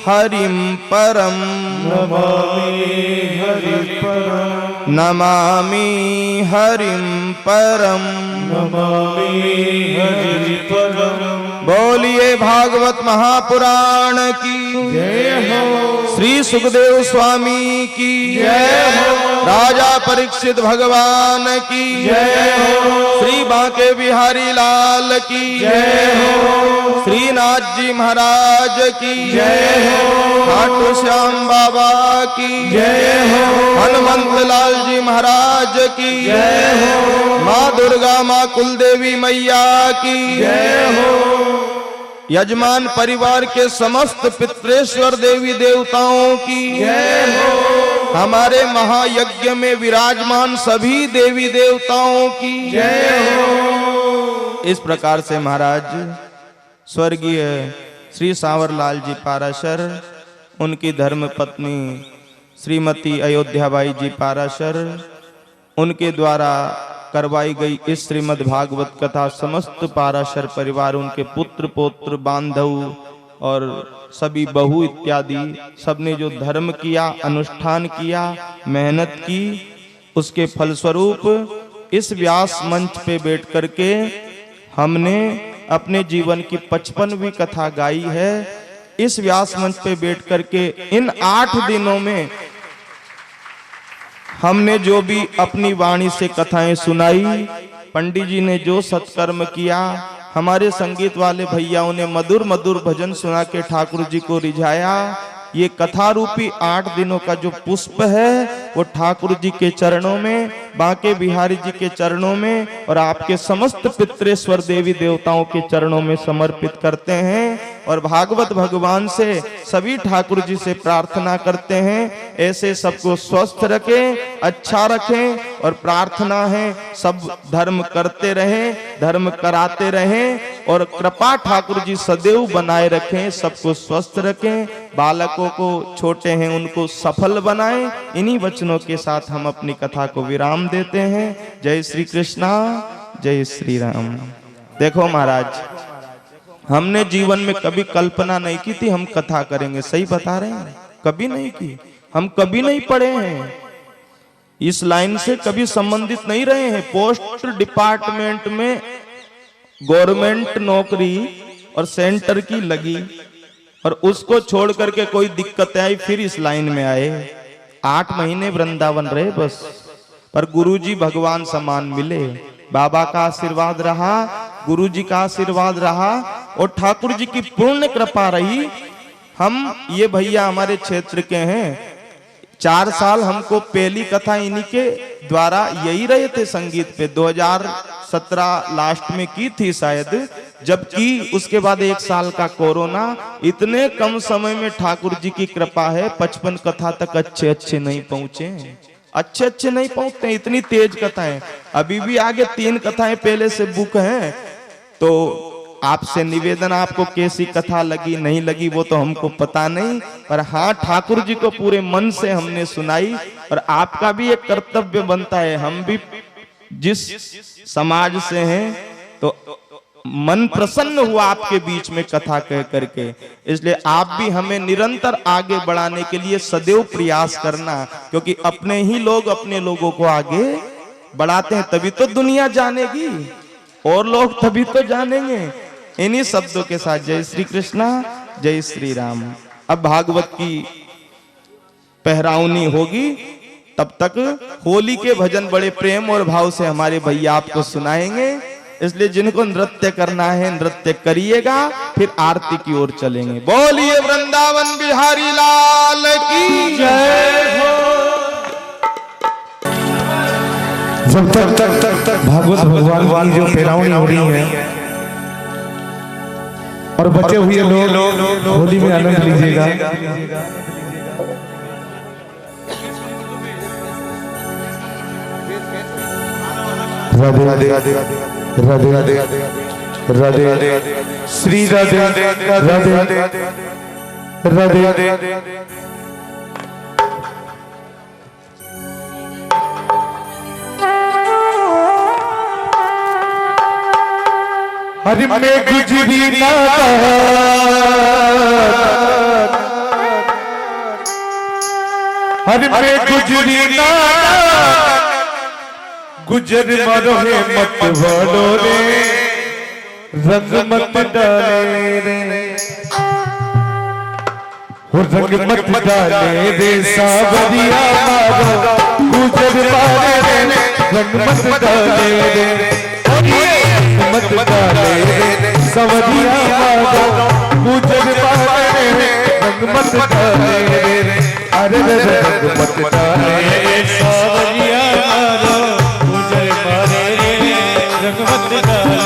हरिं परम, नमामि हरि परम, नमामि हरिं परम। नमामि हरि परम। बोलिए भागवत महापुराण की जय हो। श्री सुखदेव स्वामी की जय हो। राजा परीक्षित भगवान की जय हो। श्री बांके बिहारी लाल की जय हो। श्रीनाथ जी महाराज की जय हो। खाटू श्याम बाबा की जय हो। हनुमंत लाल जी महाराज की जय हो। माँ दुर्गा माँ कुलदेवी मैया की जय हो। यजमान परिवार के समस्त पितृेश्वर देवी देवताओं की जय हो। हमारे महायज्ञ में विराजमान सभी देवी देवताओं की जय हो। इस प्रकार से महाराज स्वर्गीय श्री सांवरलाल जी पाराशर, उनकी धर्म पत्नी श्रीमती अयोध्याबाई जी पाराशर, उनके द्वारा करवाई गई इस श्रीमद् भागवत कथा समस्त पाराशर परिवार, उनके पुत्र पौत्र बांधव और सभी बहू इत्यादि सबने जो धर्म किया, अनुष्ठान किया, मेहनत की, उसके फलस्वरूप इस व्यास मंच पे बैठ करके हमने अपने जीवन की 55वीं कथा गाई है। इस व्यास मंच पे बैठ करके इन 8 दिनों में हमने जो भी अपनी वाणी से कथाएं सुनाई, पंडित जी ने जो सत्कर्म किया, हमारे संगीत वाले भैयाओं ने मधुर मधुर भजन सुना के ठाकुर जी को रिझाया, ये कथा रूपी 8 दिनों का जो पुष्प है वो ठाकुर जी के चरणों में, बांके बिहारी जी के चरणों में और आपके समस्त पितृेश्वर देवी देवताओं के चरणों में समर्पित करते हैं। और भागवत भगवान से सभी ठाकुर जी से प्रार्थना करते हैं ऐसे सबको स्वस्थ रखें, अच्छा रखें, और प्रार्थना है सब धर्म करते रहें, धर्म कराते रहें और कृपा ठाकुर जी सदैव बनाए रखें, सबको स्वस्थ रखें, बालकों को छोटे हैं उनको सफल बनाएं। इन्हीं वचनों के साथ हम अपनी कथा को विराम देते हैं। जय श्री कृष्णा, जय श्री राम। देखो महाराज, हमने जीवन में कभी कल्पना नहीं की थी हम कथा करेंगे, सही बता रहे हैं, कभी नहीं की, हम कभी नहीं पढ़े हैं, इस लाइन से कभी संबंधित नहीं रहे हैं। पोस्ट डिपार्टमेंट में गवर्नमेंट नौकरी और सेंटर की लगी और उसको छोड़ करके कोई दिक्कत आई, फिर इस लाइन में आए। 8 महीने वृंदावन रहे बस, पर गुरुजी भगवान समान मिले, बाबा का आशीर्वाद रहा, गुरुजी का आशीर्वाद रहा और ठाकुर जी की पूर्ण कृपा रही। हम ये भैया हमारे क्षेत्र के हैं, 4 साल हमको पहली कथा इन्हीं के द्वारा यही रहे थे संगीत पे, 2017 लास्ट में की थी शायद, जबकि उसके बाद 1 साल का कोरोना। इतने कम समय में ठाकुर जी की कृपा है 55 कथा तक अच्छे नहीं पहुंचे, अच्छे नहीं पहुंचते, इतनी तेज कथाएं। अभी भी आगे 3 कथाएं पहले से बुक हैं, तो आपसे निवेदन, आपको कैसी कथा लगी नहीं लगी वो तो हमको पता नहीं, पर हाँ ठाकुर जी को पूरे मन से हमने सुनाई। और आपका भी एक कर्तव्य बनता है, हम भी जिस समाज से हैं तो मन प्रसन्न हुआ आपके बीच में कथा कह करके, इसलिए आप भी हमें निरंतर आगे बढ़ाने के लिए सदैव प्रयास करना, क्योंकि अपने ही लोग अपने लोगों को आगे बढ़ाते हैं तभी तो दुनिया जानेगी, और लोग तभी तो जानेंगे। इन्हीं शब्दों के साथ जय श्री कृष्णा, जय श्री राम। अब भागवत की पहरावनी होगी, तब तक होली के भजन बड़े प्रेम और भाव से हमारे भैया आपको सुनाएंगे, इसलिए जिनको नृत्य करना है नृत्य करिएगा, फिर आरती की ओर चलेंगे। बोलिए वृंदावन बिहारी लाल की जय हो। जब तक भागवत भगवान की जो पहरावनी हो रही है और बचे हुए लोग होली में आनंद लीजिएगा। राधे राधे राधे राधे राधे राधे श्री राधे राधे राधे राधे। हरि में गुजरी नाता हरि में गुजरी नाता गुजर मरो है मत वालो रे रंग मत डाले रे हो रंग मत डाले रे सावरिया मारो गुजर मारे रे रंग मत डाले रे मत डाले रे सावरिया मारो गुजर मारे रे रंग मत डाले रे अरे रंग मत डाले रे सावरिया मारो रंग मत डाले।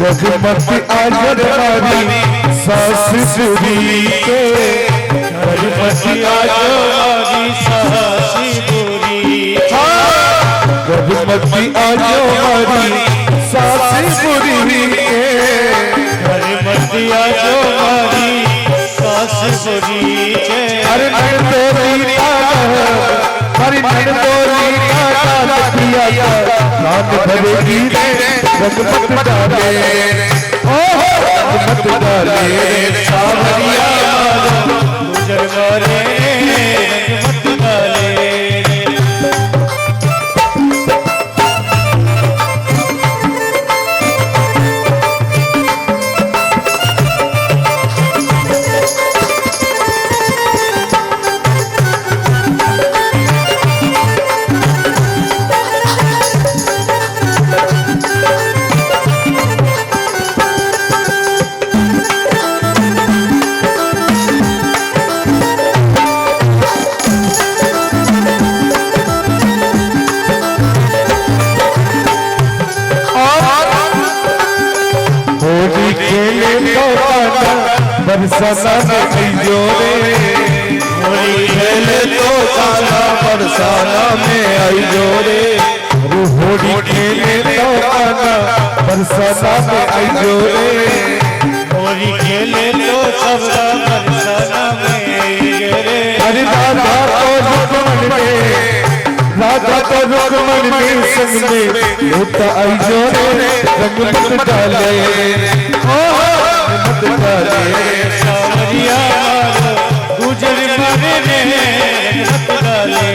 रघुमती आजर हमारी सास सुरी के रघुमती आजर हमारी सास सुरी रघुमती आजर हमारी सास सुरी के रघुमती आजर हमारी सास सुरी के अरे नैन तोरी हरी नैन तोरी किया नाम भरेगी रंग मत डाले रंग मत डाले सावरिया गुजर मारे रंग मत डाले। बरसाना में जोरे होली खेले तो साला बरसाना में आई जोरे होली खेले तो साला बरसाना में आई जोरे होली खेले तो सबला बरसाना में आई जोरे। अरे राधा तो रुकमन में संग में होता आई जोरे रंग मत डाले डाले रे सावरिया मारो गुजर मारे रे रंगत डाले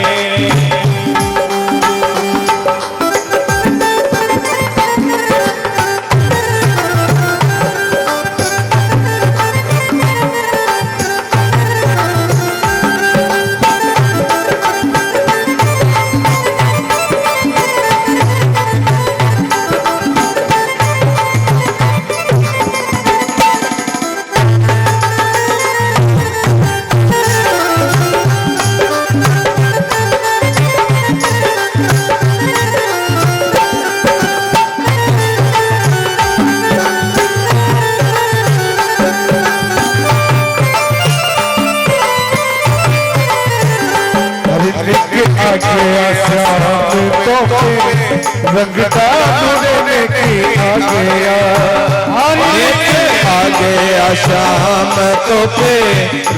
आगे आश्याम तो रंगता देने की आगे आगे आशाम तो पे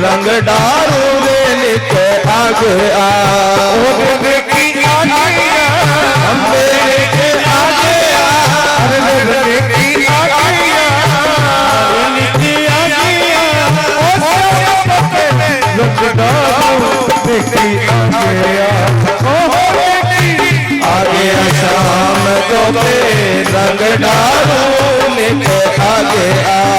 रंग डारू देने के आगे आ की आगे मेरे के आगे की आगे रंगता देखी आगे आशाम तो पे रंग डारू लेके आगे आ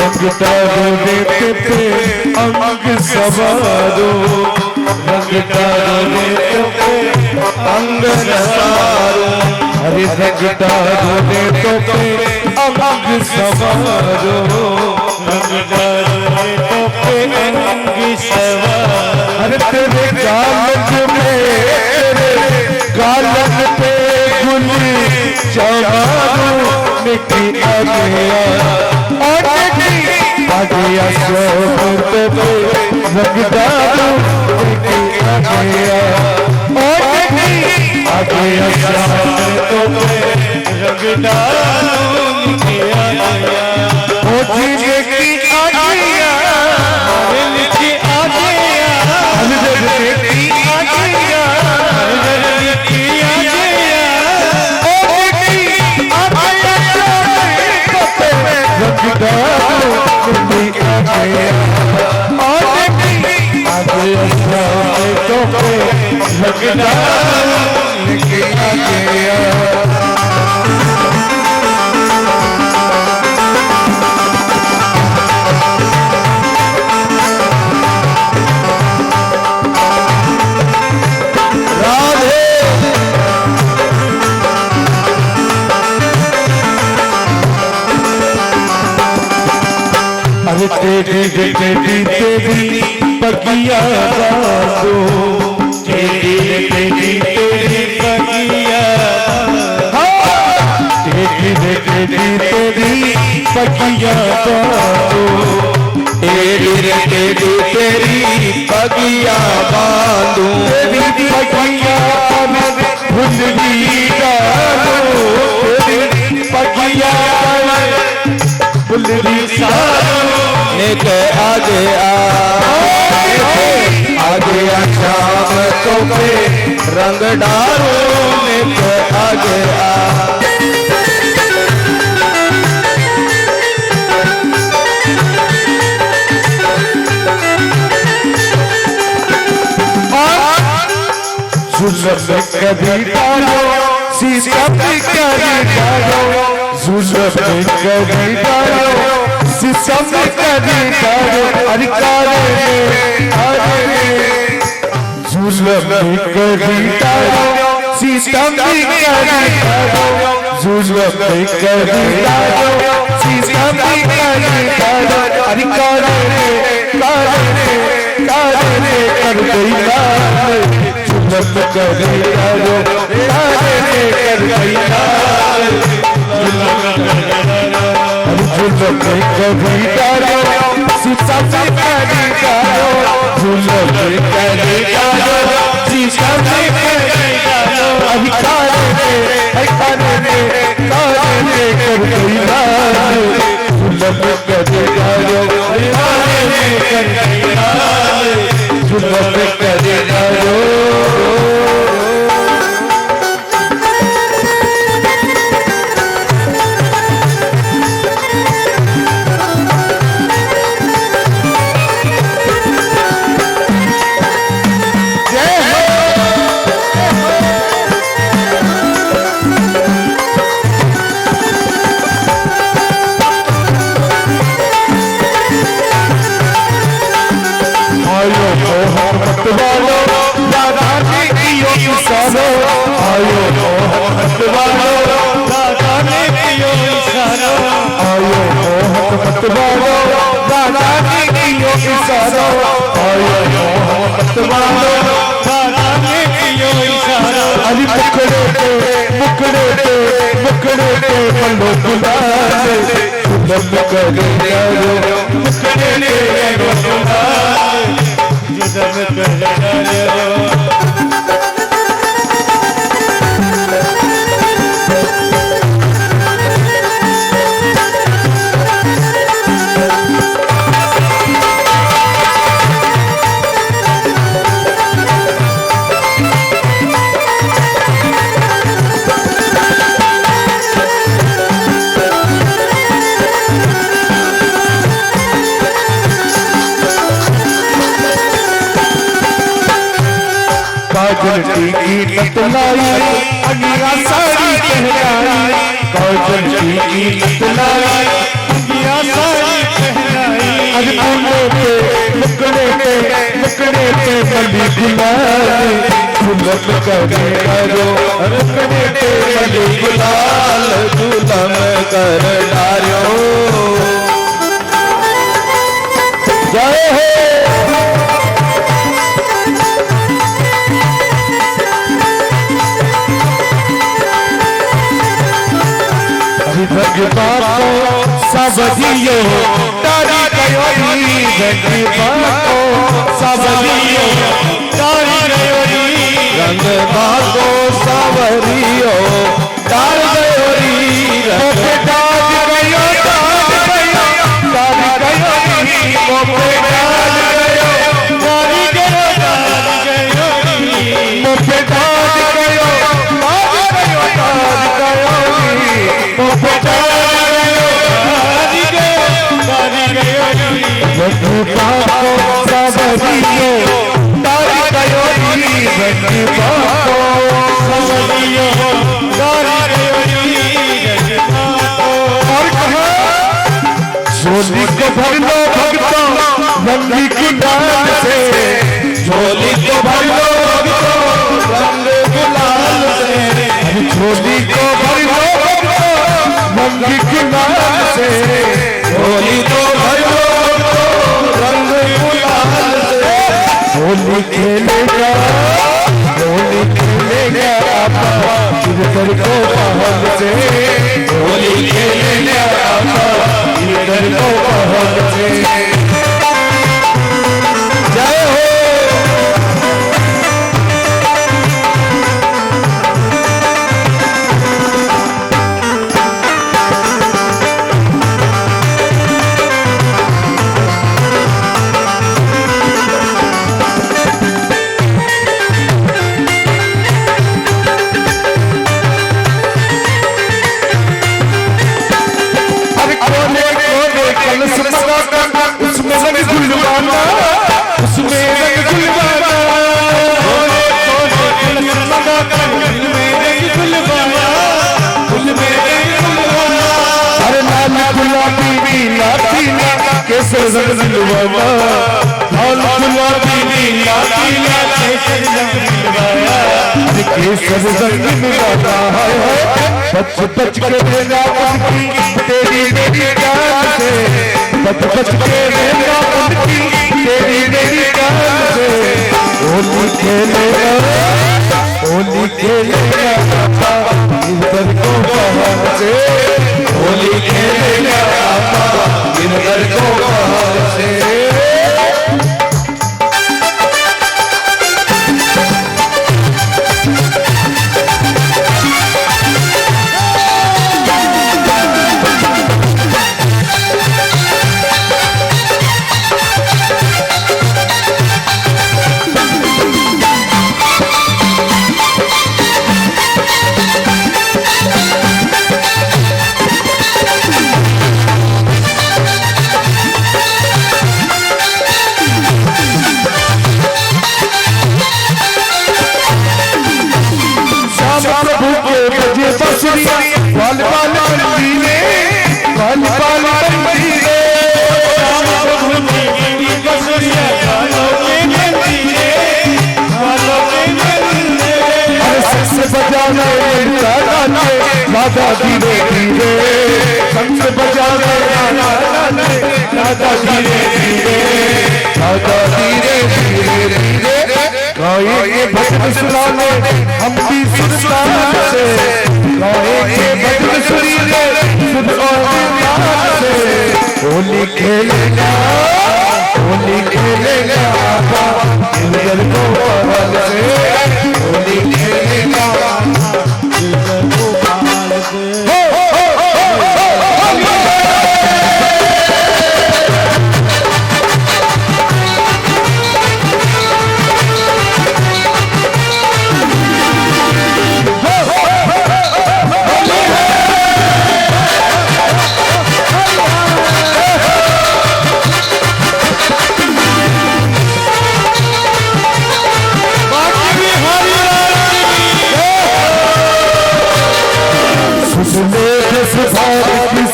रंगता देते पे अंग सवारो रंगता देते पे अंग नसारो हरे रंगता देते पे अंग सवारो रंगता पे अंग सवार हरे तेरे गालक में तेरे गालक पे गुली जवानो निकी आ गया आगे अशोक पे रंगदारू आगे आगे अशोक पे रंगदारू किया गया ओ जीने की आगिया लिखी आ गया हज़रत की आगिया लिखी आ गया ओ की आगिया रंगदारू आगे तो पे रंगदारू लेके आ गया अरे तेरी तेरी पगिया बांधो तेरी बगिया तेरी पगिया बांधो तेरी पगिया बांधू तेरी पगिया भुलगी डालो तेरी पगिया भुलगी सारो लेके आगे आ आगे आशाम तो पे रंग डारू लेके आगे आ जुल्म कभी डालो सीतम कभी डालो जुल्म कभी डालो सीतम कभी डालो अधिकारे जुल्म कभी डालो सीतम कभी डालो जुल्म कभी डालो सीतम कभी डालो अधिकारे कर गई जुल्म कभी डालो कर गई जुल्म कभी डालो सीतम कभी डालो जुल्म कभी डालो सामने कर डालो अभी कारे में कारे में कर कोई लाल जुल्म कर डालो कारे में कर डालो जुल्म कर डालो आयो मोहब्बत वालो दादा ने कियो इशारा आयो मोहब्बत वालो दादा ने कियो इशारा आयो मोहब्बत वालो दादा ने कियो इशारा अली मुकड़े पल्लो गुलाले जुल्म कर डालो मुकड़े ने जुल्म कर डालो काजल की नतलाई अगिया साड़ी पहनाई काजल की नतलाई अगिया साड़ी पहनाई अज मुकड़े पे बली गुलाल जुल्म कर डालो मुकड़े पे बली गुलाल जुल्म कर डालो जय हो भगवान सबदियो तारी कयोरी भगवान सबदियो तारी गयोरी रंग बागो सावरियो तार गयोरी रंग डाज गयो तारी गयोरी मोपे डाज गयो तारी गयोरी मोपे डाज गयो मोपे सबदियो तारी गयोरी भगवान सबदियो तारी गयोरी और कहा झोली को भर लो भगतों रंगी गुलाल से झोली को भर लो भगतों रंग गुलाल से झोली को भर लो भगतों रंगी गुलाल से झोली को भर लो भगतों रंग गुलाल से होली खेलेगा आपा इधर को पहल से होली खेलेगा आपा इधर को पहल से जय हो उसमें रंग गुलवाना उसमें रंग गुलवाना अरे लाल गुलाबी नीला पीला केसर रंग गुलवाना लाल गुलाबी नीला पीला केसर रंग गुलवाना केसर रंग गुलवाना है बच के देना उनकी तेरी मेरी जान से बच के रहना उनकी तेरी मेरी जान से होली खेलेगा इधर को बाहर से होली खेलेगा इधर को बाहर से बजावे लड़का नाचे राधा धीरे धीरे शंख बजावे राधा धीरे धीरे राधा धीरे धीरे धीरे गाएंगे भजन सुनाने हम भी सुरतान से गाएंगे भजन सुनीले सुध और ज्ञान से होली खेलेगा आका इंद्र को पाल से होली खेलेगा इंद्र को पाल से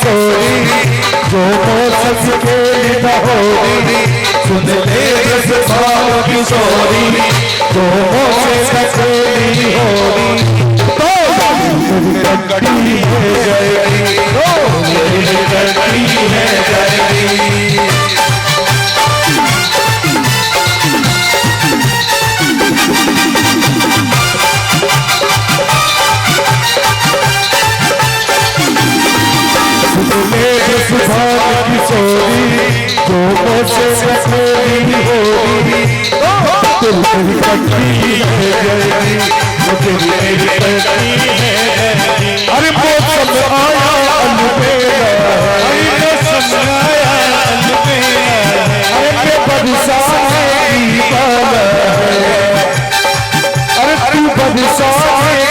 जो मौसम के लिखा होगी सुन ले रस भाव की सोरी जो मौसम के ली होगी तो गड्डी है जाएगी गड्डी है जाएगी जो मुझसे रखी होगी तुम मेरी कट्टी है जाएगी मेरी कट्टी है अरे मौसम आया अलबेला अरे मौसम आया अलबेला अरे बरसाती वाला है अरे तू बरसाती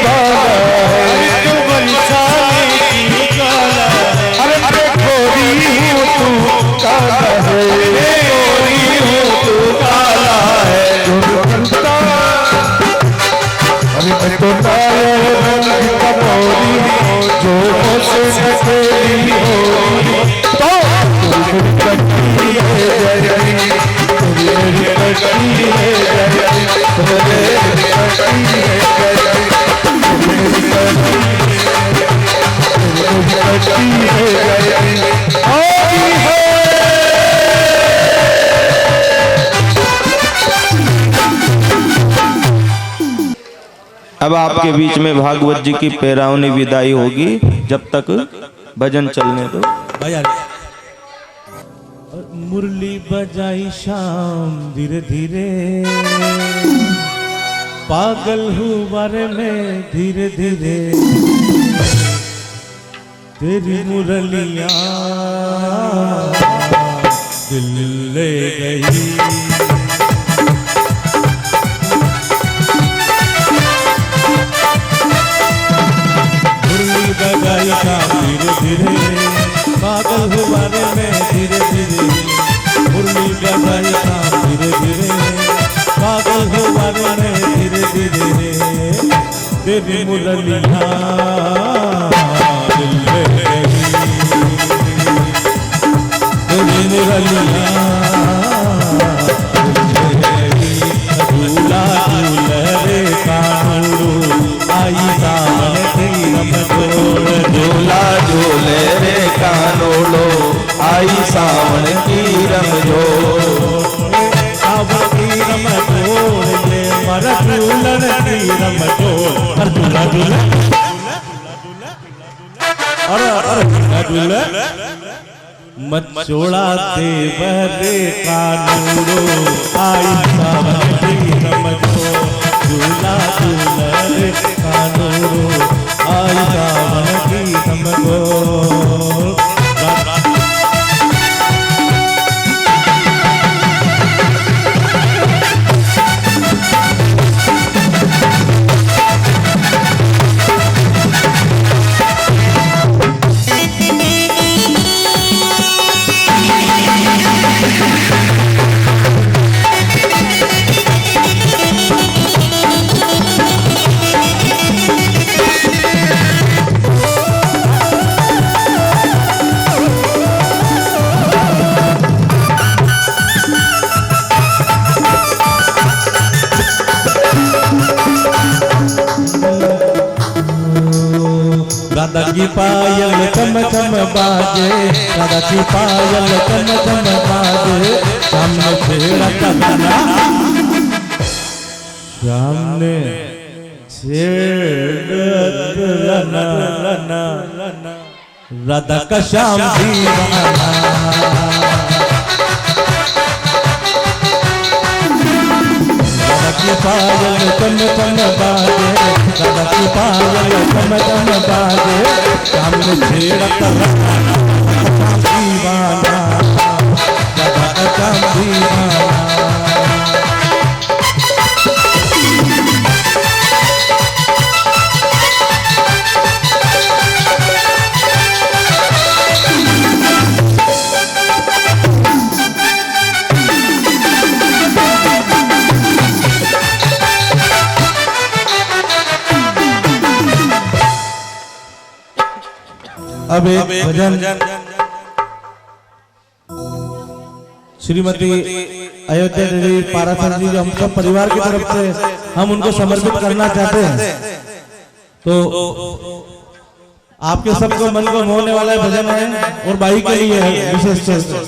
वाला है तू बरसाती वाला अरे अरे गोरी हो तू काला है गोरी हो तू काला है अरे मैं तो रंग का गोरी जो मुझसे सकेली होगी तो मेरी कट्टी है जाएगी मेरी कट्टी है जाएगी मेरी कट्टी है जाएगी मेरी कट्टी है जाएगी अब आपके बीच में भागवत जी की पैरावनी विदाई होगी जब तक भजन चलने दो। मुरली बजाई शाम धीरे धीरे पागल हुआ रे मैं धीरे धीरे तेरी मुरलियां दिल ले गई बजाई शाम धीरे धीरे पागल हुआ रे मैं धीरे धीरे मुरली बजाई शाम धीरे धीरे पागल हुआ रे मैं धीरे धीरे तेरी मुरलियां दिल ले गई तेरी मुरलियां झूला झूल रे कानू आई सावन की रमजोर झूला झूले रे कानोलो आई सावन की रमजोर सावन की रमजोर ये मर झूलन की रमजोर हर झूला झूला अरे झूला मत छोड़ा देवरे कानूरो आई सावन की रमजोर झूला झूला रे कानूरो आई सावन की रमजोर की पायल चम चम बाजे, राधा की पायल चम चम बाजे, सामने छेड़ा तराना, सामने छेड़ा तराना, राधा का श्याम दीवाना। राधा की पायल चम चम बाजे, राधा की पायल चम चम बाजे, सामने छेड़ा तराना, दीवाना, राधा का श्याम दीवाना। अब एक भजन श्रीमती अयोध्या देवी पारासर जी, हम सब परिवार की तरफ से हम उनको समर्पित करना चाहते हैं। तो आपके सबको मन को मोहने वाला भजन है और भाई के लिए है विशेष तौर से।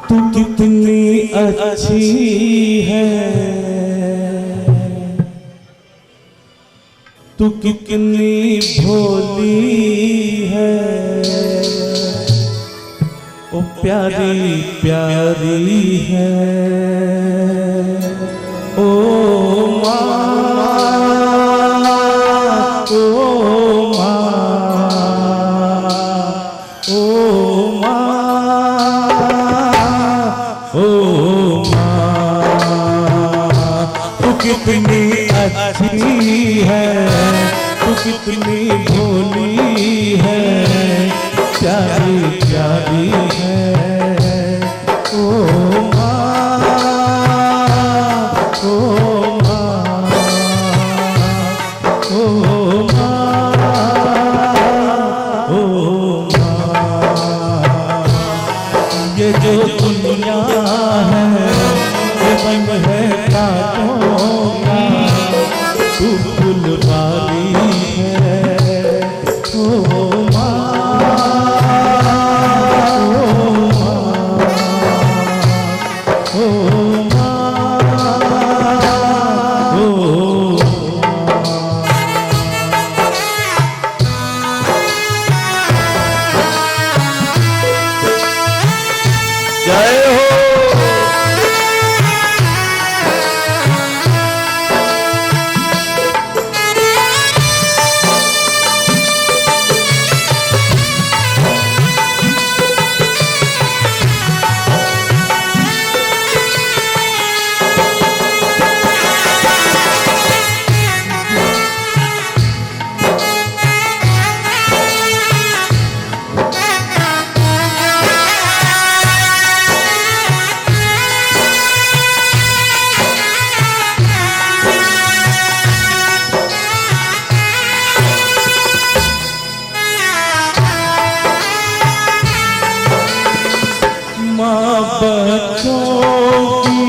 तू कितनी अच्छी है, तू कितनी भोली है, ओ प्यारी प्यारी है, ओ माँ, ओ माँ, ओ माँ, ओ माँ, तू कितनी अच्छी है, तू कितनी भोली है, प्यारी प्यारी है, ओ माँ, ओ माँ, ओ माँ, ओ माँ। ये जो दुनिया है ये बन है कांटों का, तू फुलवारी है, ओ माँ, ओ माँ, ओ जय हो। माँ बच्चों की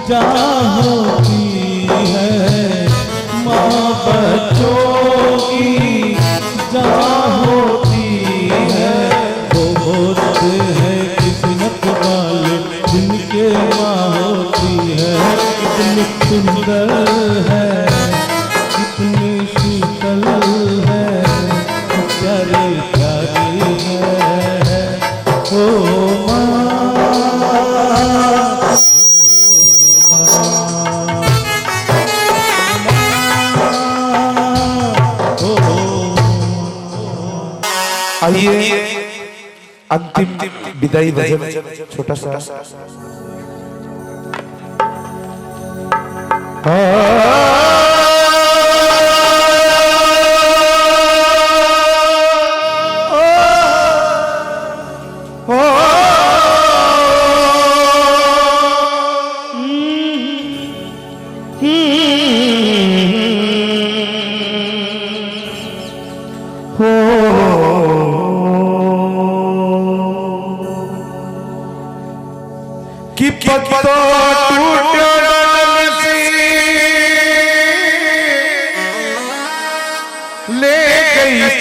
जान होती है, माँ बच्चों की जान होती है, वो होते हैं किस्मत वाले जिनके माँ होती है। कितनी सुंदर है, कितनी शीतल है, प्यारी प्यारी है, ओ माँ, आइए अंतिम विदाई भजन छोटा सा। कि पत्ता टूटा नसीब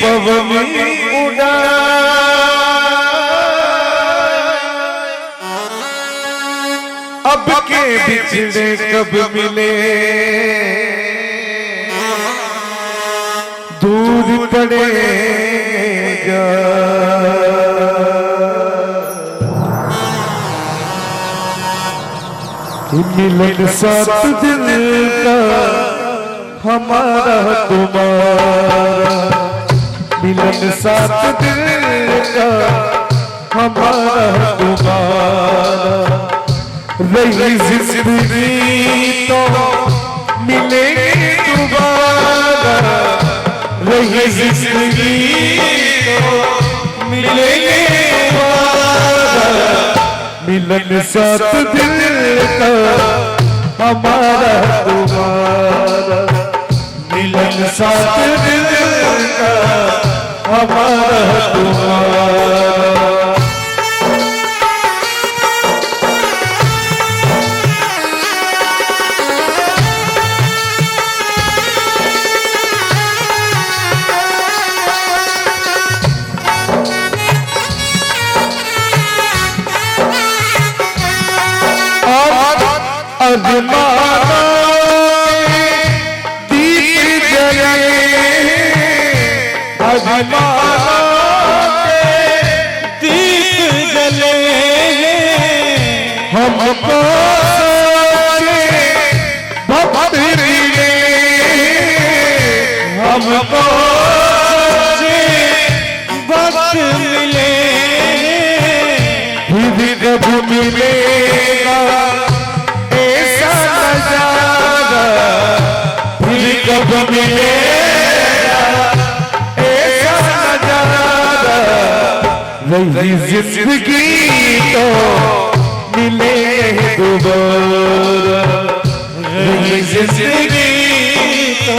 पवन उड़ा अब के बिछड़े कब मिले दूर पड़ेगा मिलन साथ दिल का हमारा तुम्हारा मिलन साथ दिल का हमारा तुम्हारा रही जिंदगी तो मिलेगी दोबारा रही जिंदगी तो मिलेगी दोबारा मिलन साथ दिल का हमारा तुम्हारा मिलन साथ दिल का हमारा तुम्हारा अजमाना दीप जले अजमाना दीप जले हमको भक्त मिले हमको भक्त मिले फिर कब मिलेगा कब मिलेगा ऐसा नजारा रही जिंदगी तो मिले दोबारा रही जिंदगी तो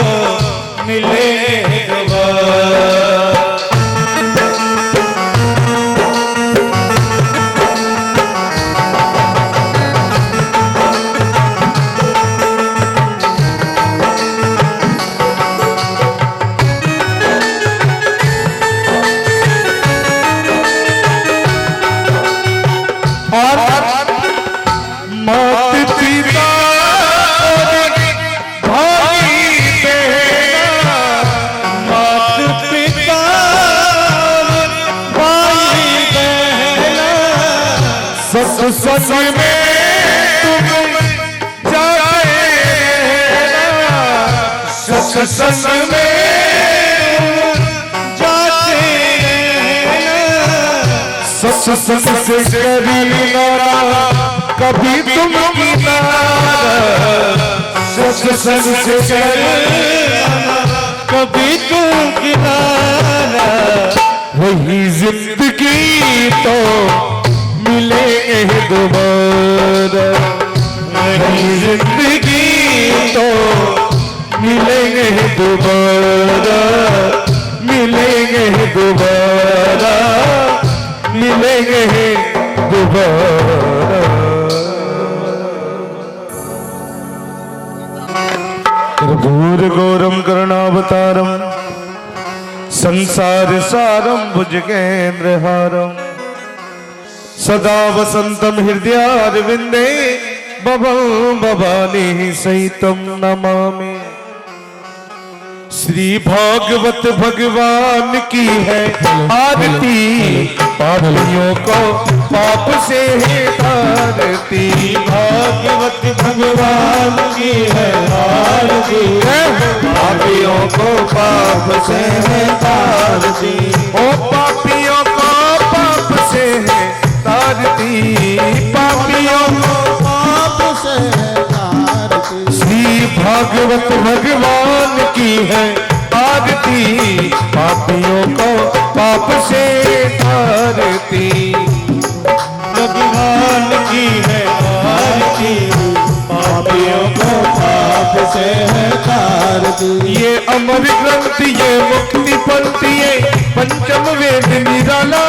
मिले दोबारा मात पिता भाई बहना मात पिता भाई बहना सत्संग में तुम जाए सत्संग में सत्संग से करीना कभी तुम किनारा सत्संग से करीना कभी तुम किनारा वही जिंदगी तो मिले दोबारा वही जिंदगी तो मिलेंगे दोबारा मिलेंगे दोबारा मिलेंगे दोबारा कर्पूर गौरम करुणावतारम संसार सारम भुजगेन्द्रहारम सदा वसंतम हृदयारविंदे भवं भवानी सहितं नमामि श्री भागवत भगवान की है आरती पापियों को पाप से है तारती भागवत भगवान की है आरती पापियों को पाप से है तारती ओ पापियों को पाप से है तारती पापियों को पाप से है तारती श्री भागवत भगवान की है आरती पापियों को पाप से तारती भगवान की है आरती पापियों को पाप से है तारती ये अमर ग्रंथ ये मुक्ति पंथ ये पंचम वेद निराला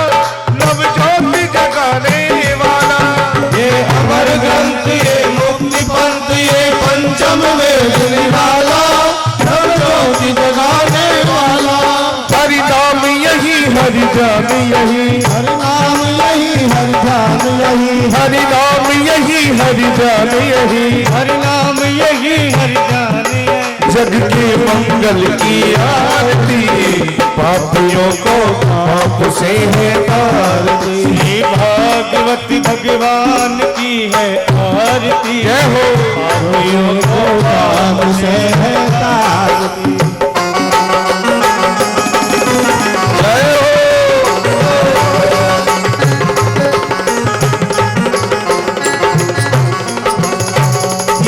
नव ज्योति जगाने वाला ये अमर ग्रंथ ये मुक्ति पंथ ये पंचम वेद निराला नव ज्योति जगाने वाला हरिदास ध्यान यही, हरि नाम यही हरि ध्यान यही, हरि नाम यही हरि ध्यान यही, हरि नाम यही हरि ध्यान यही। जग के मंगल की आरती, पापियों को पाप से है तारती। श्री भागवत भगवान की है आरती, जय हो। पापियों को पाप से है तारती। जय हो।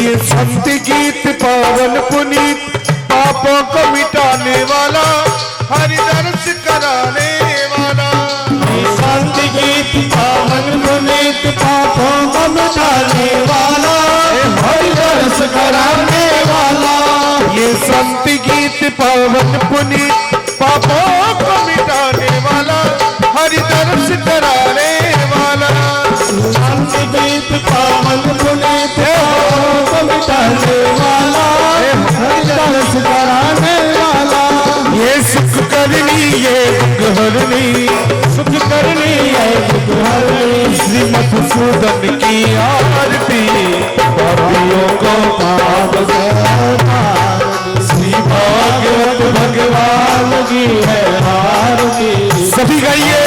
ये संत गीत पावन पुनीत, पापों को मिटाने वाला, हरि दर्श कराने वाला। ये संत गीत पावन पुनीत, पापों को मिटाने वाला, हरि दर्श कराने वाला। ये संत गीत पावन पुनीत, पापों को मिटाने वाला, हरि दर्श कराने वाला। संत गीत पावन पुनीत, पापों को मिटाने वाला, हरि दर्श कराने वाला। ये सुख करनी ये दुख हरनी, सुख करनी है दुख हरनी। श्री मधुसूदन की आरती, पापियों को पाप से तारती। श्री भागवत भगवान की है आरती, सभी गाइए।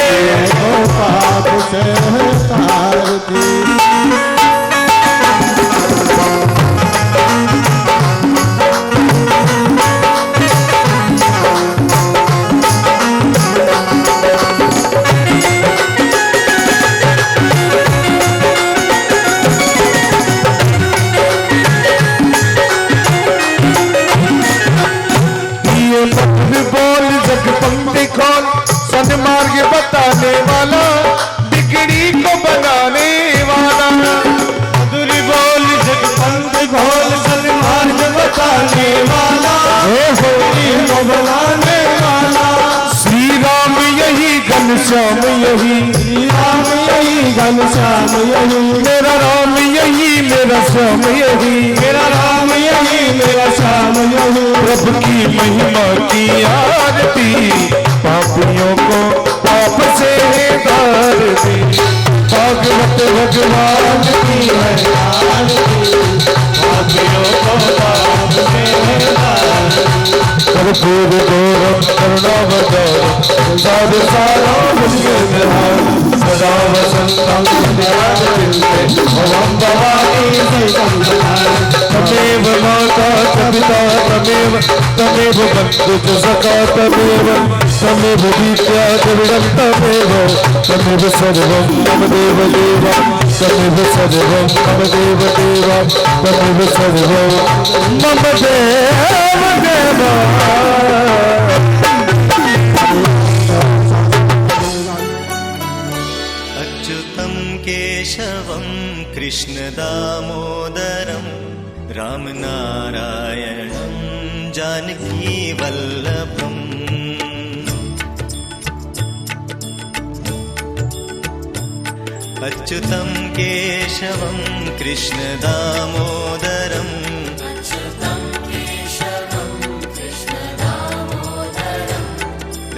वो पाप से तारती। बोल जग पंक्ति खोल, सन्मार्ग बताने वाला, बिगड़ी को बनाने वाला। मधुर बोल जग पंक्ति खोल, सन्मार्ग बताने वाला, बिगड़ी को बनाने वाला। श्री राम यही घनश्याम यही, श्री राम यही घनश्याम यही, मेरा राम यही मेरा श्याम यही, मेरा राम यही मेरा श्याम यही। प्रभु की महिमा की आरती, पापियों को पाप से तारती। भागवत भगवान की है आरती, पापियों को पाप से तारती। कर्पूर गौरम करुणावतारम, साधु साराम सदा वसंतं हृदयारविन्दे, भवं भवानी तमेव माता च पिता तमेव, तमेव बन्धु च सखा तमेव, तमेव विद्या द्रविणं तमेव, तमेव सर्वं मम देव देव, तमेव सर्वं मम देव देव, तमेव सर्वं मम देव देव। अच्युतं केशवं कृष्ण दामोदरं, रामनारायणं जानकी वल्लभम्। अच्युतं केशवं कृष्ण दामोदरं,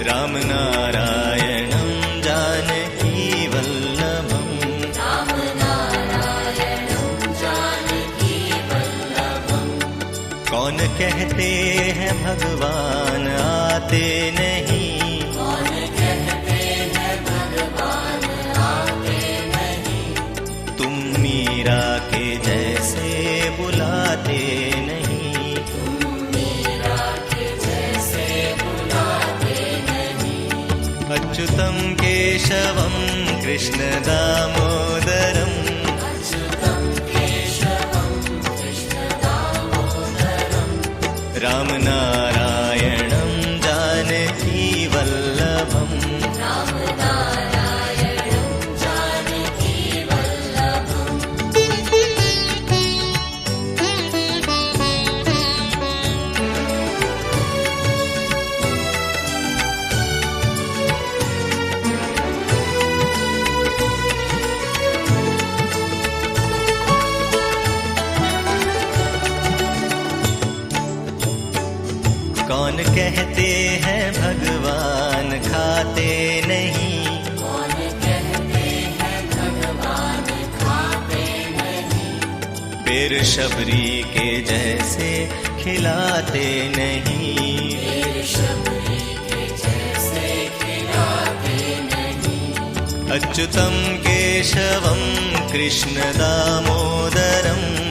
रामनारायणं जानकी वल्लभम्। कौन कहते हैं भगवान आते नहीं, कौन कहते हैं भगवान आते नहीं। तुम मीरा के जैसे बुलाते नहीं, तुम मीरा के जैसे बुलाते नहीं। अच्युतं केशवं कृष्ण दामोदरम्, रामनारायणं जानकी वल्लभम्। फिर शबरी के जैसे खिलाते नहीं, अच्युतं केशवं कृष्ण दामोदरम्